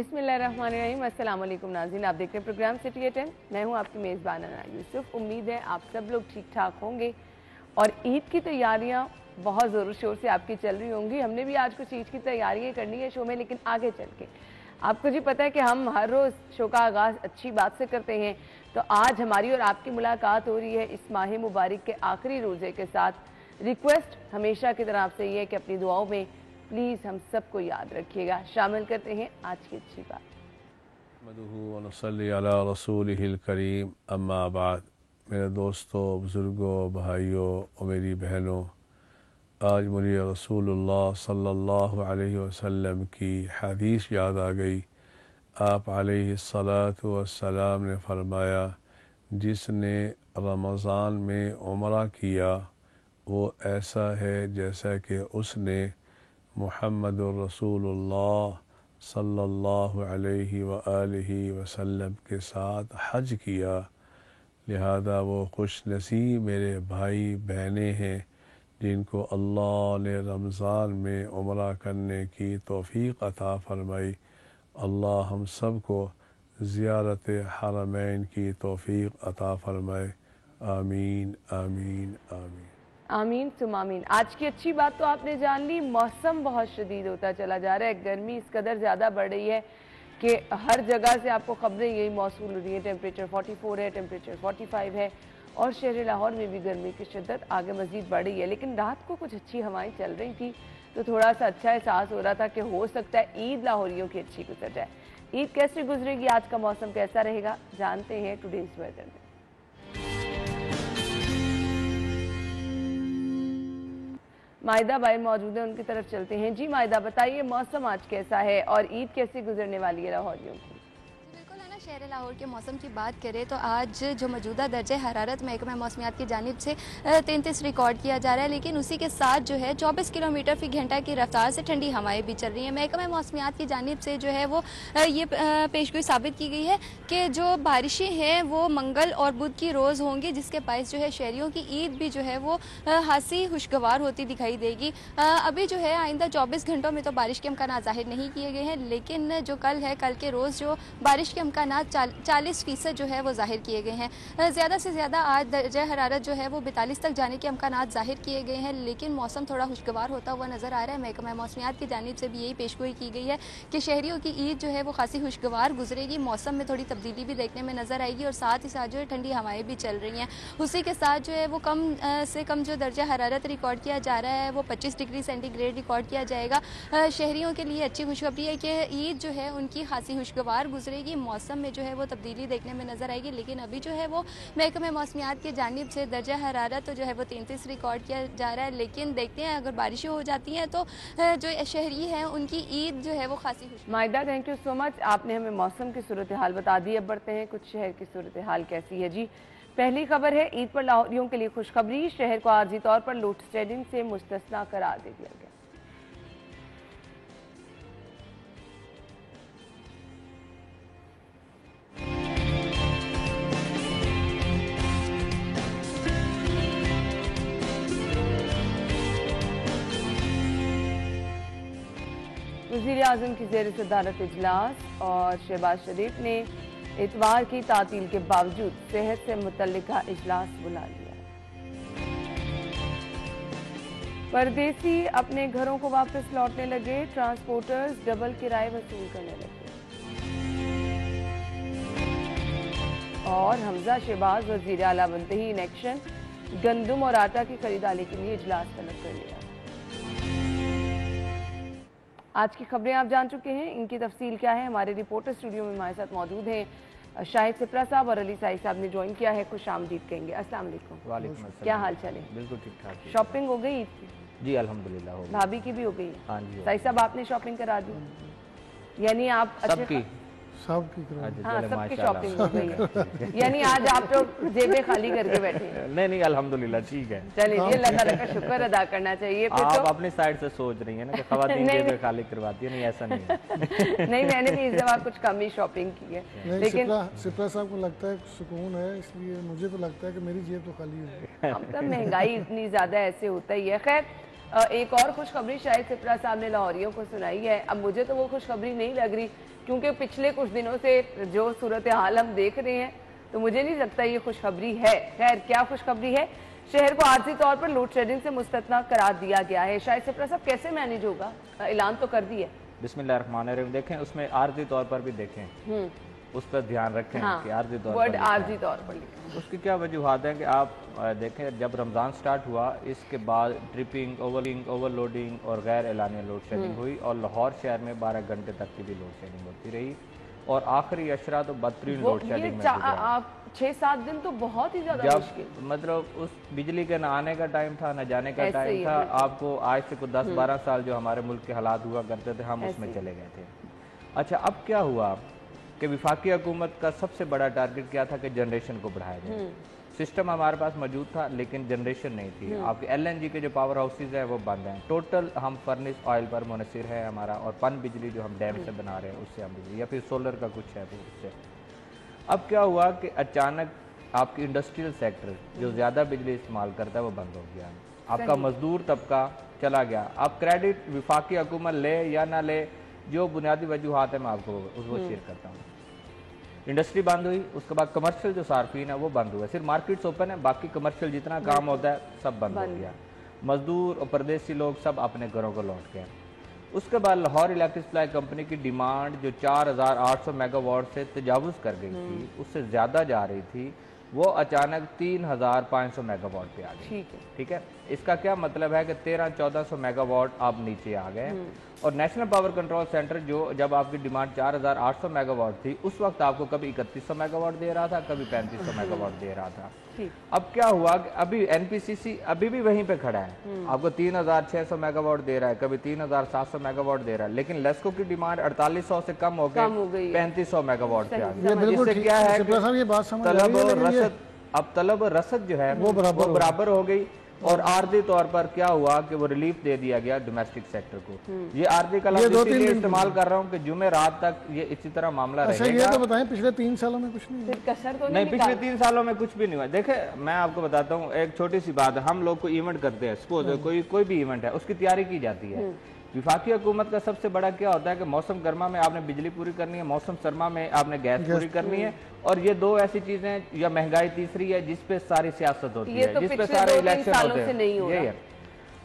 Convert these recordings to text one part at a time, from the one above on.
बिस्मिल्लाहिर्रहमानिर्रहीम। अस्सलाम वालेकुम नाज़रीन, आप देख रहे हैं प्रोग्राम सिटी एट 10। मैं हूं आपकी मेज़बान अना यूसुफ। उम्मीद है आप सब लोग ठीक ठाक होंगे और ईद की तैयारियां बहुत ज़ोर शोर से आपकी चल रही होंगी। हमने भी आज कुछ ईद की तैयारियां करनी है शो में, लेकिन आगे चल के आपको जी पता है कि हम हर रोज़ शो का आगाज़ अच्छी बात से करते हैं। तो आज हमारी और आपकी मुलाकात हो रही है इस माह मुबारक के आखिरी रोज़े के साथ। रिक्वेस्ट हमेशा की तरह आपसे ये है कि अपनी दुआओं में प्लीज़ हम सबको याद रखिएगा। शामिल करते हैं आज की अच्छी बात। रसूलिहिल करीम अम्मा बाद। मेरे दोस्तों, बुज़ुर्गों, भाइयों और मेरी बहनों, आज मुझे रसूलुल्लाह सल्लल्लाहु अलैहि वसल्लम की हदीस याद आ गई। आप अलैहिस्सलातु वस्सलाम ने फरमाया, जिसने रमज़ान में उम्रा किया वो ऐसा है जैसा कि उसने मुहम्मदुर रसूलुल्लाह सल्लल्लाहु अलैहि व आलिहि वसल्लम के साथ हज किया। लिहाजा वो खुश नसीब मेरे भाई बहनें हैं जिनको अल्लाह ने रमज़ान में उम्रा करने की तौफ़ीक़ अता फ़रमाई। अल्लाह हम सब को ज़ियारत हरमैन की तौफ़ीक़ अता फ़रमाए। आमीन आमीन आमीन आमीन तुम आमीन। आज की अच्छी बात तो आपने जान ली। मौसम बहुत शदीद होता चला जा रहा है, गर्मी इस कदर ज़्यादा बढ़ रही है कि हर जगह से आपको खबरें यही मौसूल हो रही है। टेम्परेचर 44 है, टेम्परेचर 45 है और शहर लाहौर में भी गर्मी की शिद्दत आगे मज़ीद बढ़ रही है। लेकिन रात को कुछ अच्छी हवाएं चल रही थी तो थोड़ा सा अच्छा एहसास हो रहा था कि हो सकता है ईद लाहौरियों की अच्छी गुजर जाए। ईद कैसे गुजरेगी, आज का मौसम कैसा रहेगा, जानते हैं टुडेज़ वेदर में। मायदा भाई मौजूद है, उनकी तरफ चलते हैं। जी मायदा, बताइए मौसम आज कैसा है और ईद कैसे गुजरने वाली है लाहौरियों की? शहर लाहौर के मौसम की बात करें तो आज जो मौजूदा दर्जे हरारत महकमा मौसमियात की जानिब से 33 रिकॉर्ड किया जा रहा है, लेकिन उसी के साथ जो है 24 किलोमीटर फी घंटा की रफ्तार से ठंडी हवाएं भी चल रही हैं। महकमा मौसमियात की जानिब से जो है वो ये पेशगोई साबित की गई है कि जो बारिशें हैं वो मंगल और बुध की रोज़ होंगी, जिसके बायस जो है शहरियों की ईद भी जो है वो खासी खुशगवार होती दिखाई देगी। अभी जो है आइंदा 24 घंटों में तो बारिश के अमकान ज़ाहिर नहीं किए गए हैं, लेकिन जो कल है, कल के रोज़ जो बारिश के अमकान 40% जो है वो जाहिर किए गए हैं। ज़्यादा से ज़्यादा आज दर्जा हरारत जो है वो 42 तक जाने के अमकान जाहिर किए गए हैं, लेकिन मौसम थोड़ा खुशगवार होता हुआ नज़र आ रहा है। महकमा मौसमियात की जानिब से भी यही पेशगोई की गई है कि शहरियों की ईद जो है वो खासी खुशगवार गुजरेगी। मौसम में थोड़ी तब्दीली भी देखने में नज़र आएगी और साथ ही साथ जो है ठंडी हवाएँ भी चल रही हैं। उसी के साथ जो है वो कम से कम जो दर्जा हरारत रिकॉर्ड किया जा रहा है वो 25 डिग्री सेंटीग्रेड रिकॉर्ड किया जाएगा। शहरियों के लिए अच्छी खुशखबरी है कि ईद जो है उनकी खासी खुशगवार गुजरेगी। मौसम में जो है वो तब्दीली देखने में नजर आएगी, लेकिन अभी जो है वो महकमे मौसमियात की जानिब से दर्जा हरारत तो जो है वो 33 रिकॉर्ड किया जा रहा है। लेकिन देखते हैं अगर बारिशें हो जाती हैं तो जो शहरी हैं उनकी ईद जो है वो खासी खुश। मायदा, थैंक यू सो मच, आपने हमें मौसम की सूरत हाल बता दी। अब बढ़ते हैं कुछ शहर की सूरत हाल कैसी है। जी पहली खबर है ईद पर लाहौरियों के लिए खुशखबरी। शहर को आर्जी तौर पर लोड शेडिंग से मुस्तस्ना करार दे दिया गया। वज़ीर आज़म की ज़ेर सदारत इजलास और शहबाज शरीफ ने इतवार की तातील के बावजूद सेहत से मुतल्लिका इजलास बुला लिया। परदेसी अपने घरों को वापस लौटने लगे, ट्रांसपोर्टर्स डबल किराए वसूल करने लगे। और हमजा शहबाज वज़ीर आला बनते ही इन एक्शन, गंदम और आटा की खरीदारी के लिए इजलास तलब कर लिया। आज की खबरें आप जान चुके हैं, इनकी तफसील क्या है हमारे रिपोर्टर स्टूडियो में हमारे साथ मौजूद हैं। शाहिद सिप्रा साहब और अली साई साहब ने ज्वाइन किया है। खुश आमदीद कहेंगे। अस्सलाम वालेकुम। वालेकुम अस्सलाम। क्या हाल चाल है? बिल्कुल ठीक ठाक। शॉपिंग हो गई ईद की? जी अल्हम्दुलिल्लाह हो गई। भाभी की भी हो गई? हाँ जी। साई साहब आपने शॉपिंग करा दी? यानी आप सबकी सबकी हाँ सबकी शॉपिंग हो गई है। यानी आज आप लोग जेबें खाली करके बैठे हैं? नहीं अल्हम्दुलिल्लाह ठीक है। चलिए अल्लाह ताला का शुक्र अदा करना चाहिए। फिर आप तो अपनी साइड से सोच रही हैं ना कि खवातीन जेबें खाली करवाती है, नहीं ऐसा नहीं है। नहीं, मैंने भी इस दफा कुछ कम ही शॉपिंग की है। लेकिन सिप्रा साहब को लगता है सुकून है, इसलिए मुझे तो लगता है कि मेरी जेब तो खाली है। अब तब महंगाई इतनी ज्यादा ऐसे होता ही है। खैर एक और खुशखबरी शायद सिप्रा साहब ने लाहौरियों को सुनाई है। अब मुझे तो वो खुशखबरी नहीं लग रही, क्योंकि पिछले कुछ दिनों से जो सूरत हाल हम देख रहे हैं तो मुझे नहीं लगता ये खुशखबरी है। खैर, क्या खुशखबरी है? शहर को आर्जी तौर पर लोड शेडिंग से मुस्ततना करार दिया गया है। शायद सिप्रा साहब कैसे मैनेज होगा? ऐलान तो कर दिया। बिस्मिल्लाहिर्रहमानिर्रहीम। देखें उसमें आर्जी तौर पर भी देखें, उस पर ध्यान रखें। हाँ, कि आर्जी तौर वर्ड पर आर्जी तौर पर लिखा। उसकी क्या वजूहत है कि आप देखें, जब रमज़ान स्टार्ट हुआ इसके बाद ट्रिपिंग, ओवरलोडिंग और गैर एलानिया लोड शेडिंग हुई और लाहौर शहर में 12 घंटे तक की भी लोड शेडिंग होती रही और आखिरी अशरा तो बदतरीन लोड शेडिंग में आप 6-7 दिन तो बहुत ही ज्यादा मुश्किल, मतलब उस बिजली के न आने का टाइम था, न जाने का टाइम था। आपको आज से कुछ 10-12 साल जो हमारे मुल्क के हालात हुआ करते थे, हम उसमें चले गए थे। अच्छा, अब क्या हुआ कि वफाकी हुकूमत का सबसे बड़ा टारगेट क्या था कि जनरेशन को बढ़ाया जाए। सिस्टम हमारे पास मौजूद था लेकिन जनरेशन नहीं थी। आपके LNG के जो पावर हाउसेज हैं वो बंद हैं। टोटल हम फर्निश ऑयल पर मुनसिर है हमारा, और पन बिजली जो हम डैम से बना रहे हैं उससे हम बिजली, या फिर सोलर का कुछ है तो उससे। अब क्या हुआ कि अचानक आपकी इंडस्ट्रियल सेक्टर जो ज़्यादा बिजली इस्तेमाल करता है वो बंद हो गया। आपका मजदूर तबका चला गया। अब क्रेडिट वफाकी हुकूमत ले या ना ले, जो बुनियादी वजूहत है मैं आपको उसको शेयर करता हूँ। इंडस्ट्री बंद हुई, उसके बाद कमर्शियल जो सार्फिन है वो बंद हुआ। सिर्फ मार्केट्स ओपन है, बाकी कमर्शियल जितना काम होता है सब बंद हो गया। मजदूर और परदेसी लोग सब अपने घरों को लौट गए। उसके बाद लाहौर इलेक्ट्रिक सप्लाई कंपनी की डिमांड जो 4800 मेगावाट से तजावुज़ कर गई थी, उससे ज़्यादा जा रही थी, वो अचानक 3500 मेगावाट पे आ गई। ठीक है, इसका क्या मतलब है कि 1300-1400 मेगावाट आप नीचे आ गए। और नेशनल पावर कंट्रोल सेंटर जो जब आपकी डिमांड 4800 मेगावाट थी, उस वक्त आपको कभी 3100 मेगावाट दे रहा था, कभी 3500 मेगावाट दे रहा था। अब क्या हुआ कि अभी NPCC अभी भी वहीं पे खड़ा है, आपको 3600 मेगावाट दे रहा है, कभी 3700 मेगावाट दे रहा है, लेकिन लेस्को की डिमांड 4800 से कम हो गई 3500 मेगावाट पे आ गई। इससे क्या है कि तलब और रसद जो है वो बराबर हो गई। और आर्जी तौर पर क्या हुआ कि वो रिलीफ दे दिया गया डोमेस्टिक सेक्टर को। ये आर्जी का लफ्ज़ इसलिए इस्तेमाल कर रहा हूँ कि जुमे रात तक ये इसी तरह मामला रहेगा। ये तो बताएं, पिछले 3 सालों में कुछ नहीं नहीं, पिछले 3 सालों में कुछ भी नहीं हुआ। देखे, मैं आपको बताता हूँ एक छोटी सी बात है। हम लोग कोई इवेंट करते हैं, सपोज कोई भी इवेंट है, उसकी तैयारी की जाती है। विफाकी हुकूमत का सबसे बड़ा क्या होता है कि मौसम गर्मा में आपने बिजली पूरी करनी है, मौसम सरमा में आपने गैस पूरी करनी है, और ये दो ऐसी चीजें, या महंगाई तीसरी है जिसपे सारी सियासत होती है, जिस पे सारे इलेक्शन होते हैं। यही है।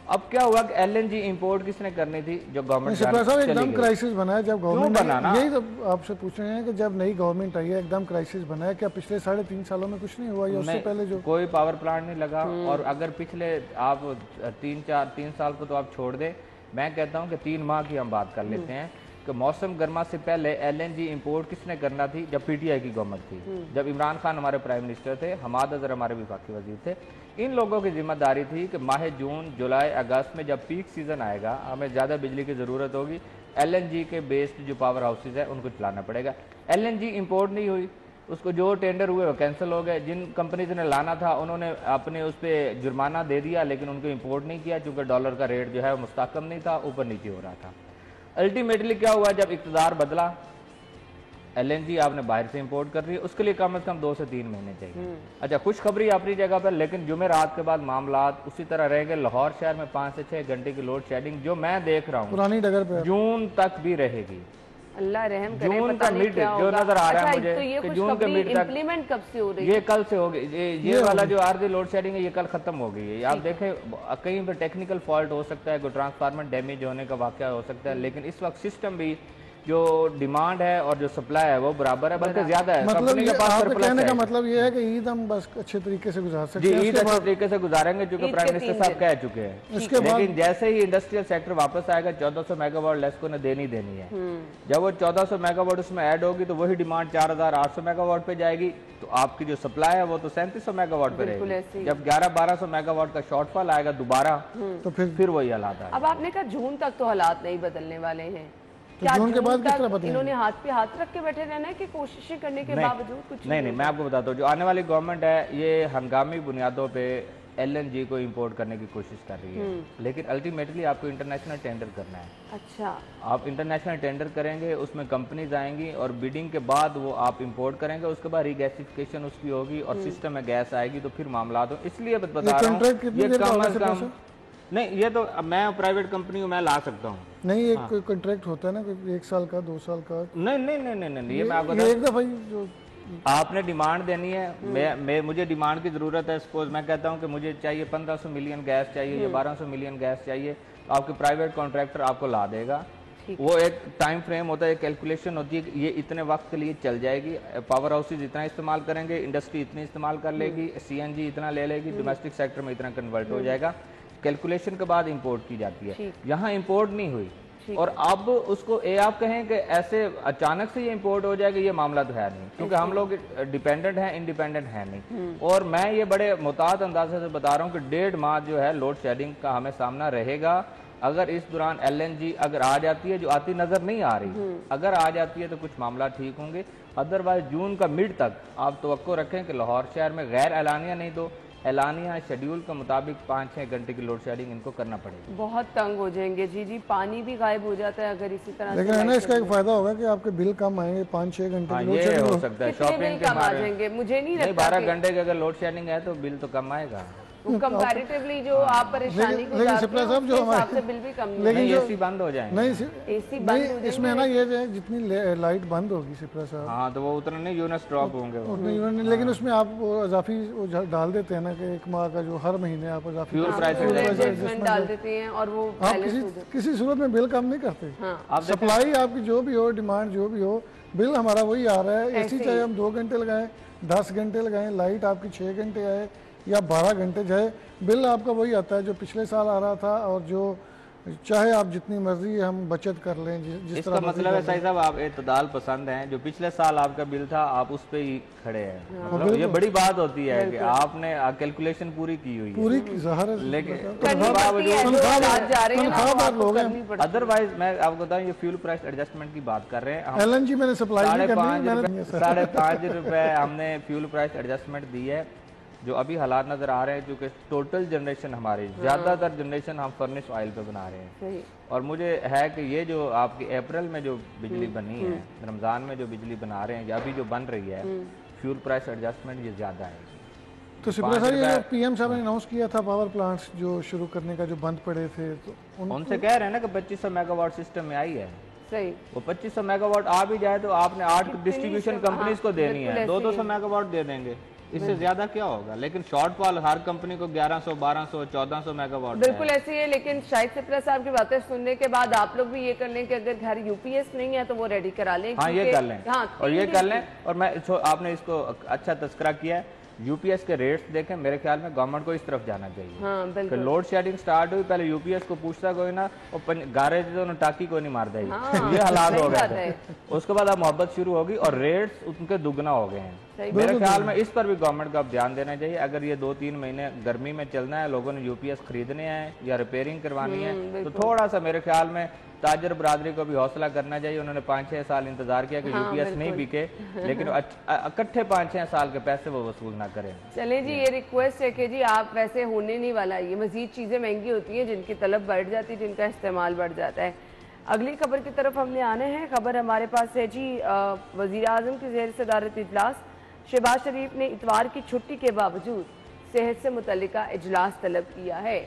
अब क्या हुआ कि LNG इंपोर्ट किसने करनी थी? जो गवर्नमेंट एकदम क्राइसिस बना है जब गवर्नमेंट बनाना। यही तो आपसे पूछ रहे हैं कि जब नई गवर्नमेंट आई है एकदम क्राइसिस बना है। क्या पिछले 3.5 सालों में कुछ नहीं हुआ या उससे पहले जो कोई पावर प्लांट नहीं लगा? और अगर पिछले आप 3 साल को तो आप छोड़ दे, मैं कहता हूं कि 3 माह की हम बात कर लेते हैं कि मौसम गर्मा से पहले LNG इंपोर्ट किसने करना थी? जब PTI की गवर्नमेंट थी, जब इमरान खान हमारे प्राइम मिनिस्टर थे, हमाद अजहर हमारे विफाकी वजीर थे। इन लोगों की जिम्मेदारी थी कि माह जून, जुलाई, अगस्त में जब पीक सीजन आएगा, हमें ज़्यादा बिजली की ज़रूरत होगी, LNG के बेस्ड जो पावर हाउसेज है उनको चलाना पड़ेगा। LNG इंपोर्ट नहीं हुई, उसको जो टेंडर हुए वो कैंसिल हो गए। जिन कंपनीज ने लाना था उन्होंने अपने उस पर जुर्माना दे दिया, लेकिन उनको इंपोर्ट नहीं किया क्योंकि डॉलर का रेट जो है वो मुस्तकम नहीं था, ऊपर नीचे हो रहा था। अल्टीमेटली क्या हुआ, जब इक़्तिदार बदला, LNG आपने बाहर से इंपोर्ट कर रही है, उसके लिए कम से कम 2 से 3 महीने चाहिए। अच्छा, खुशखबरी अपनी जगह पर, लेकिन जुमे रात के बाद मामलात उसी तरह रहेंगे। लाहौर शहर में 5 से 6 घंटे की लोड शेडिंग जो मैं देख रहा हूँ पुरानी डगर पे जून तक भी रहेगी। अल्लाह रहम करे। जून का मिड जो नजर आ रहा है मुझे, तो कि जून के मिड तक इम्प्लीमेंट कब से हो रही है? ये कल से हो गई। ये वाला जो आर्जी लोड शेडिंग है ये कल खत्म हो गई है। आप देखें, कहीं पर टेक्निकल फॉल्ट हो सकता है, कोई ट्रांसफार्मर डैमेज होने का वाकया हो सकता है, लेकिन इस वक्त सिस्टम भी जो डिमांड है और जो सप्लाई है वो बराबर है, बल्कि ज्यादा है। मतलब कहने का मतलब ये है कि ईद हम बस अच्छे तरीके से गुजार सकते हैं। ईद अच्छे तरीके से गुजारेंगे क्योंकि प्राइम मिनिस्टर साहब कह चुके हैं। लेकिन जैसे ही इंडस्ट्रियल सेक्टर वापस आएगा, 1400 मेगावाट लेस्को ने देनी है। जब वो 1400 मेगावाट उसमें ऐड होगी तो वही डिमांड 4800 मेगावाट पे जाएगी, तो आपकी जो सप्लाई है वो तो 3700 मेगावाट पे रहेगी। जब 1100-1200 मेगावाट का शॉर्टफॉल आएगा दोबारा, तो फिर वही हालात आएगा। अब आपने कहा जून तक तो हालात नहीं बदलने वाले हैं, तो जून के बाद किस तरह बदलेंगे? इन्होंने हाथ पे हाथ रख के बैठे रहना है कि कोशिशें करने के बावजूद कुछ नहीं, मैं आपको बताता हूँ, जो आने वाली गवर्नमेंट है ये हंगामी बुनियादों पे LNG को इंपोर्ट करने की कोशिश कर रही है, लेकिन अल्टीमेटली आपको इंटरनेशनल टेंडर करना है। अच्छा, आप इंटरनेशनल टेंडर करेंगे, उसमें कंपनीज आएंगी और बिडिंग के बाद वो आप इंपोर्ट करेंगे, उसके बाद रीगैसिफिकेशन उसकी होगी और सिस्टम में गैस आएगी, तो फिर मामला हो। इसलिए बता रहा हूँ ये कम अज कम नहीं, ये तो मैं प्राइवेट कंपनी में ला सकता हूँ। नहीं, एक कॉन्ट्रैक्ट होता है ना, 1 साल का 2 साल का। नहीं नहीं नहीं नहीं नहीं, ये मैं आपको एक दफा ही जो आपने डिमांड देनी है, मैं मुझे डिमांड की ज़रूरत है। सपोज मैं कहता हूँ कि मुझे चाहिए 1500 मिलियन गैस चाहिए या 1200 मिलियन गैस चाहिए, तो आपके प्राइवेट कॉन्ट्रैक्टर आपको ला देगा। वो एक टाइम फ्रेम होता है, एक कैलकुलेशन होती है कि ये इतने वक्त के लिए चल जाएगी, पावर हाउसेज इतना इस्तेमाल करेंगे, इंडस्ट्री इतनी इस्तेमाल कर लेगी, सीएनजी इतना ले लेगी, डोमेस्टिक सेक्टर में इतना कन्वर्ट हो जाएगा। कैलकुलेशन के बाद इंपोर्ट की जाती है, यहाँ इंपोर्ट नहीं हुई। और अब उसको आप कहें कि ऐसे अचानक से ये इंपोर्ट हो जाएगा, ये मामला तो है नहीं, क्योंकि हम लोग डिपेंडेंट हैं, इंडिपेंडेंट हैं नहीं। और मैं ये बड़े मुताद अंदाजे से बता रहा हूँ कि 1.5 माह जो है लोड शेडिंग का हमें सामना रहेगा। अगर इस दौरान LNG अगर आ जाती है, जो आती नजर नहीं आ रही, अगर आ जाती है तो कुछ मामला ठीक होंगे। अदरवाइज जून का मिड तक आप तवक्को रखें कि लाहौर शहर में गैर एलानिया नहीं तो एलानिया शेड्यूल के मुताबिक 5-6 घंटे की लोड शेडिंग इनको करना पड़ेगा। बहुत तंग हो जाएंगे जी। पानी भी गायब हो जाता है अगर इसी तरह। लेकिन है ना, इसका एक फायदा होगा कि आपके बिल कम आएंगे, 5-6 घंटे की लोड शेडिंग हो सकता है। शॉपिंग के आ जाएंगे, मुझे नहीं लगता 12 घंटे की अगर लोड शेडिंग है तो बिल तो कम आएगा। कंपैरेटिवली जो आप परेशानी को जो हमारे बिल भी कम, लेकिन एसी बंद हो जाएंगे। नहीं, एसी बंद हो इसमें ना ये जितनी लाइट बंद होगी सिप्रा साहब, हाँ, तो वो उतने नहीं यूनिट्स ड्रॉप होंगे उतने, लेकिन उसमें आप वो इजाफी डाल देते हैं ना कि 1 माह का जो हर महीने आप इजाफी एडजस्टमेंट डाल देते हैं और वो आप किसी सूरत में बिल कम नहीं करते। सप्लाई आपकी जो भी हो, डिमांड जो भी हो, बिल हमारा वही आ रहा है। एसी चाहे हम 2 घंटे लगाएं, 10 घंटे लगाएं, लाइट आपकी 6 घंटे आए या 12 घंटे जाए, बिल आपका वही आता है जो पिछले साल आ रहा था। और जो चाहे आप जितनी मर्जी हम बचत कर लें, जिस इसका मतलब है साईं साहब आप इत्तेदाल पसंद हैं। जो पिछले साल आपका बिल था आप उस पे ही खड़े हैं। मतलब ये बड़ी बात होती है कि आपने कैलकुलेशन पूरी की हुई है, पूरी ज़ाहिर है, लेकिन अदरवाइज मैं आपको बताऊं ये फ्यूल प्राइस एडजस्टमेंट की बात कर रहे हैं। LNG मैंने सप्लाई ₹5.5 हमने फ्यूल प्राइस एडजस्टमेंट दी है। जो अभी हालात नजर आ रहे हैं, क्योंकि टोटल जनरेशन हमारी ज्यादातर जनरेशन हम फर्नेस ऑयल पे बना रहे हैं। और मुझे है कि ये जो आपकी अप्रैल में जो बिजली बनी है, रमजान में जो बिजली बना रहे हैं या अभी जो बन रही है, फ्यूल प्राइस एडजस्टमेंट ये ज्यादा है। तो सिप्रा साहब ये PM साहब ने अनाउंस किया था पावर प्लांट्स जो शुरू करने का, जो बंद पड़े थे, तो उनसे कह रहे हैं ना कि 2500 मेगावाट सिस्टम में आई है। सही, वो 2500 मेगावाट आ भी जाए तो आपने 8 डिस्ट्रीब्यूशन कंपनीज को देनी है, 200 मेगावाट दे देंगे, इससे ज्यादा क्या होगा। लेकिन शॉर्टफॉल हर कंपनी को 1100, 1200, 1400 मेगावाट बिल्कुल ऐसी है। लेकिन शायद सिप्रा साहब की बातें सुनने के बाद आप लोग भी ये कर लें कि अगर घर UPS नहीं है तो वो रेडी करा लें। हाँ, ये कर लें। हाँ, और ये कर लें। और मैं आपने इसको अच्छा तस्करा किया है। UPS के रेट्स देखें, मेरे ख्याल में गवर्नमेंट को इस तरफ जाना चाहिए। हाँ, बिल्कुल। लोड शेडिंग स्टार्ट हुई, पहले UPS को पूछता कोई ना, और गारे तो टाकी को नहीं मार देगी। हाँ, ये हालात हो गए। उसके बाद अब मोहब्बत शुरू होगी और रेट्स उनके दुगना हो गए हैं। मेरे ख्याल में इस पर भी गवर्नमेंट को अब ध्यान देना चाहिए। अगर ये 2-3 महीने गर्मी में चलना है, लोगों ने UPS खरीदने हैं या रिपेयरिंग करवानी है, तो थोड़ा सा मेरे ख्याल में ताजर बरादरी को भी हौसला करना चाहिए। उन्होंने 5-6 साल इंतजार किया कि UPS नहीं बिके, लेकिन इकट्ठे 5-6 साल के पैसे वो वसूल ना करें। चले जी, ये रिक्वेस्ट है कि जी आप वैसे होने नहीं वाला, ये मजीद चीज़ें महंगी होती हैं, जिनकी तलब बढ़ जाती है, जिनका इस्तेमाल बढ़ जाता है। अगली खबर की तरफ हमने आने हैं। खबर हमारे पास है जी, वज़ीर आज़म की ज़ेर सदारत इजलास शहबाज शरीफ ने इतवार की छुट्टी के बावजूद सेहत से मुतल्लिका इजलास तलब किया है।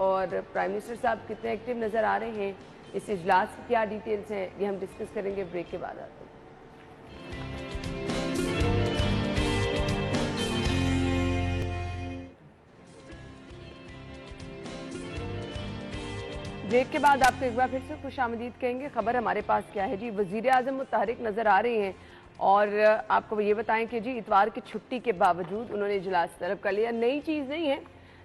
और प्राइम मिनिस्टर साहब कितने एक्टिव नज़र आ रहे हैं, इस इजलास की क्या डिटेल्स हैं, ये हम डिस्कस करेंगे ब्रेक के बाद। आते हैं ब्रेक के बाद आपको एक बार फिर से खुशामदीद कहेंगे। खबर हमारे पास क्या है जी, वज़ीर आज़म मुतहरिक नज़र आ रहे हैं और आपको ये बताएं कि जी इतवार की छुट्टी के बावजूद उन्होंने इजलास तलब कर लिया। नई चीज़ नहीं है,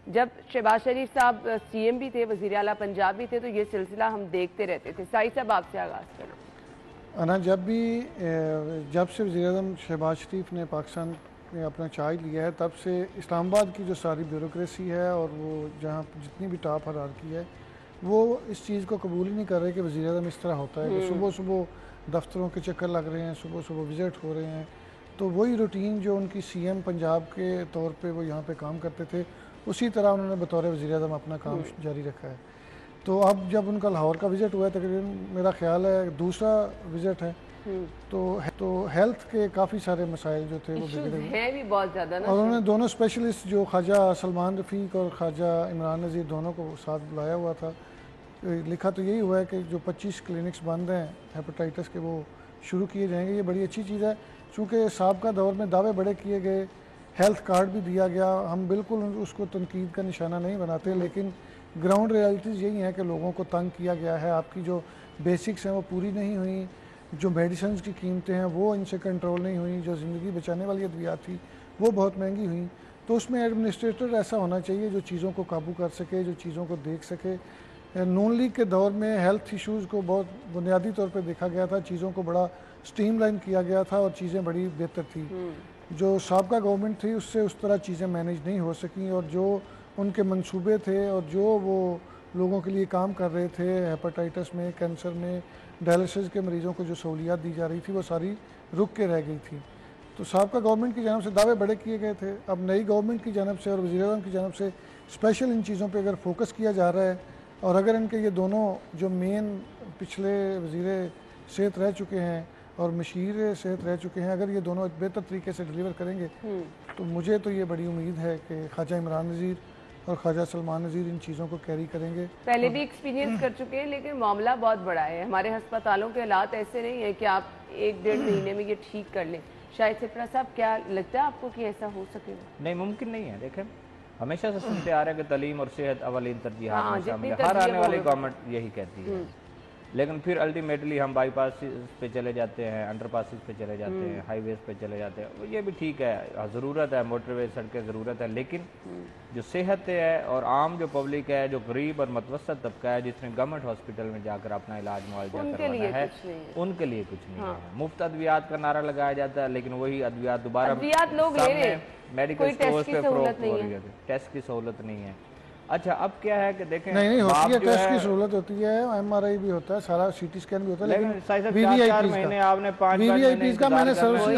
जब शहबाज शरीफ साहब CM भी थे, वज़ीर आला पंजाब भी थे, तो ये सिलसिला हम देखते रहते थे। साई साहब आपसे आगाज़ करो। अना, जब से वज़ीर आज़म शहबाज शरीफ ने पाकिस्तान में अपना चार्ज लिया है, तब से इस्लामाबाद की जो सारी ब्यूरोक्रेसी है और वो जहाँ जितनी भी टॉप हरारकी है, वो इस चीज़ को कबूल ही नहीं कर रहे कि वज़ीर आज़म इस तरह होता है कि सुबह सुबह दफ्तरों के चक्कर लग रहे हैं, सुबह सुबह विज़िट हो रहे हैं। तो वही रूटीन जो उनकी CM पंजाब के तौर पे वो यहाँ पे काम करते थे, उसी तरह उन्होंने बतौर वज़ीर आज़म अपना काम जारी रखा है। तो अब जब उनका लाहौर का विज़िट हुआ है, तकरीबन मेरा ख्याल है दूसरा विज़िट है, तो हेल्थ के काफ़ी सारे मसाइल जो थे वो इश्यूज बिगड़े हुए। हैं भी बहुत ज़्यादा ना। और उन्होंने दोनों स्पेशलिस्ट जो ख्वाजा सलमान रफ़ीक और ख्वाजा इमरान नज़ीर दोनों को साथ बुलाया हुआ था। लिखा तो यही हुआ है कि जो 25 क्लिनिक्स बंद हैं हेपेटाइटिस के वो शुरू किए जाएंगे। ये बड़ी अच्छी चीज़ है, चूँकि साबका दौर में दावे बड़े किए गए, हेल्थ कार्ड भी दिया गया, हम बिल्कुल उसको तनकीद का निशाना नहीं बनाते, लेकिन ग्राउंड रियलिटीज़ यही है कि लोगों को तंग किया गया है। आपकी जो बेसिक्स हैं वो पूरी नहीं हुई, जो मेडिसिन की कीमतें हैं वो इनसे कंट्रोल नहीं हुई, जो ज़िंदगी बचाने वाली अद्वियात थी वो बहुत महंगी हुई। तो उसमें एडमिनिस्ट्रेटर ऐसा होना चाहिए जो चीज़ों को काबू कर सके, जो चीज़ों को देख सके। नून लीग के दौर में हेल्थ इश्यूज़ को बहुत बुनियादी तौर पे देखा गया था, चीज़ों को बड़ा स्ट्रीमलाइन किया गया था और चीज़ें बड़ी बेहतर थी। जो साबका गवर्नमेंट थी उससे उस तरह चीज़ें मैनेज नहीं हो सकी, और जो उनके मंसूबे थे और जो वो लोगों के लिए काम कर रहे थे, हेपेटाइटिस में, कैंसर में, डायलिसिस के मरीज़ों को जो सहूलियात दी जा रही थी वो सारी रुक के रह गई थी। तो साबका गवर्नमेंट की जानब से दावे बड़े किए गए थे। अब नई गवर्नमेंट की जानब से और वज़ीर-ए-आज़म की जानब से स्पेशल इन चीज़ों पे अगर फोकस किया जा रहा है, और अगर इनके ये दोनों जो मेन पिछले वज़ीर सेहत रह चुके हैं और मशीर सेहत रह चुके हैं, अगर ये दोनों बेहतर तरीके से डिलीवर करेंगे तो मुझे तो ये बड़ी उम्मीद है कि ख्वाजा इमरान नज़ीर और ख्वाजा सलमान नज़ीर इन चीज़ों को कैरी करेंगे। पहले भी एक्सपीरियंस कर चुके हैं, लेकिन मामला बहुत बड़ा है। हमारे अस्पतालों के हालात ऐसे नहीं है कि आप 1-1.5 महीने में ये ठीक कर लें। शायद सिप्रा साहब, क्या लगता है आपको कि ऐसा हो सकेगा? नहीं, मुमकिन नहीं है। देखें, हमेशा से सुनते आ रहे हैं कि तालीम और सेहत अवलीन तरजीहात हाँ, में शामिल है। जितनी हर आने वाली तरजीह गवर्नमेंट यही कहती है, लेकिन फिर अल्टीमेटली हम बाईपास पे चले जाते हैं, अंडरपासिस पे चले जाते हैं, हाईवेज पे चले जाते हैं। ये भी ठीक है, ज़रूरत है, मोटरवे सड़कें ज़रूरत है, लेकिन जो सेहत है और आम जो पब्लिक है, जो गरीब और मतवसत तबका है, जिसने गवर्नमेंट हॉस्पिटल में जाकर अपना इलाज मुआवजा करवाना है, उनके लिए कुछ नहीं है। मुफ्त अद्वियात का नारा लगाया जाता है, लेकिन वही अद्वियात दोबारा लोग ले रहे हैं, मेडिकल स्टोर्स पे फरोख्त हो रही है। टेस्ट की सहूलत नहीं है। अच्छा, अब क्या है कि देखें, नहीं होती है, टेस्ट की सहूलत होती है, एमआरआई भी होता है, सारा सीटी स्कैन भी होता है, लेकिन वीवीआईपी का मैंने सर्विसेज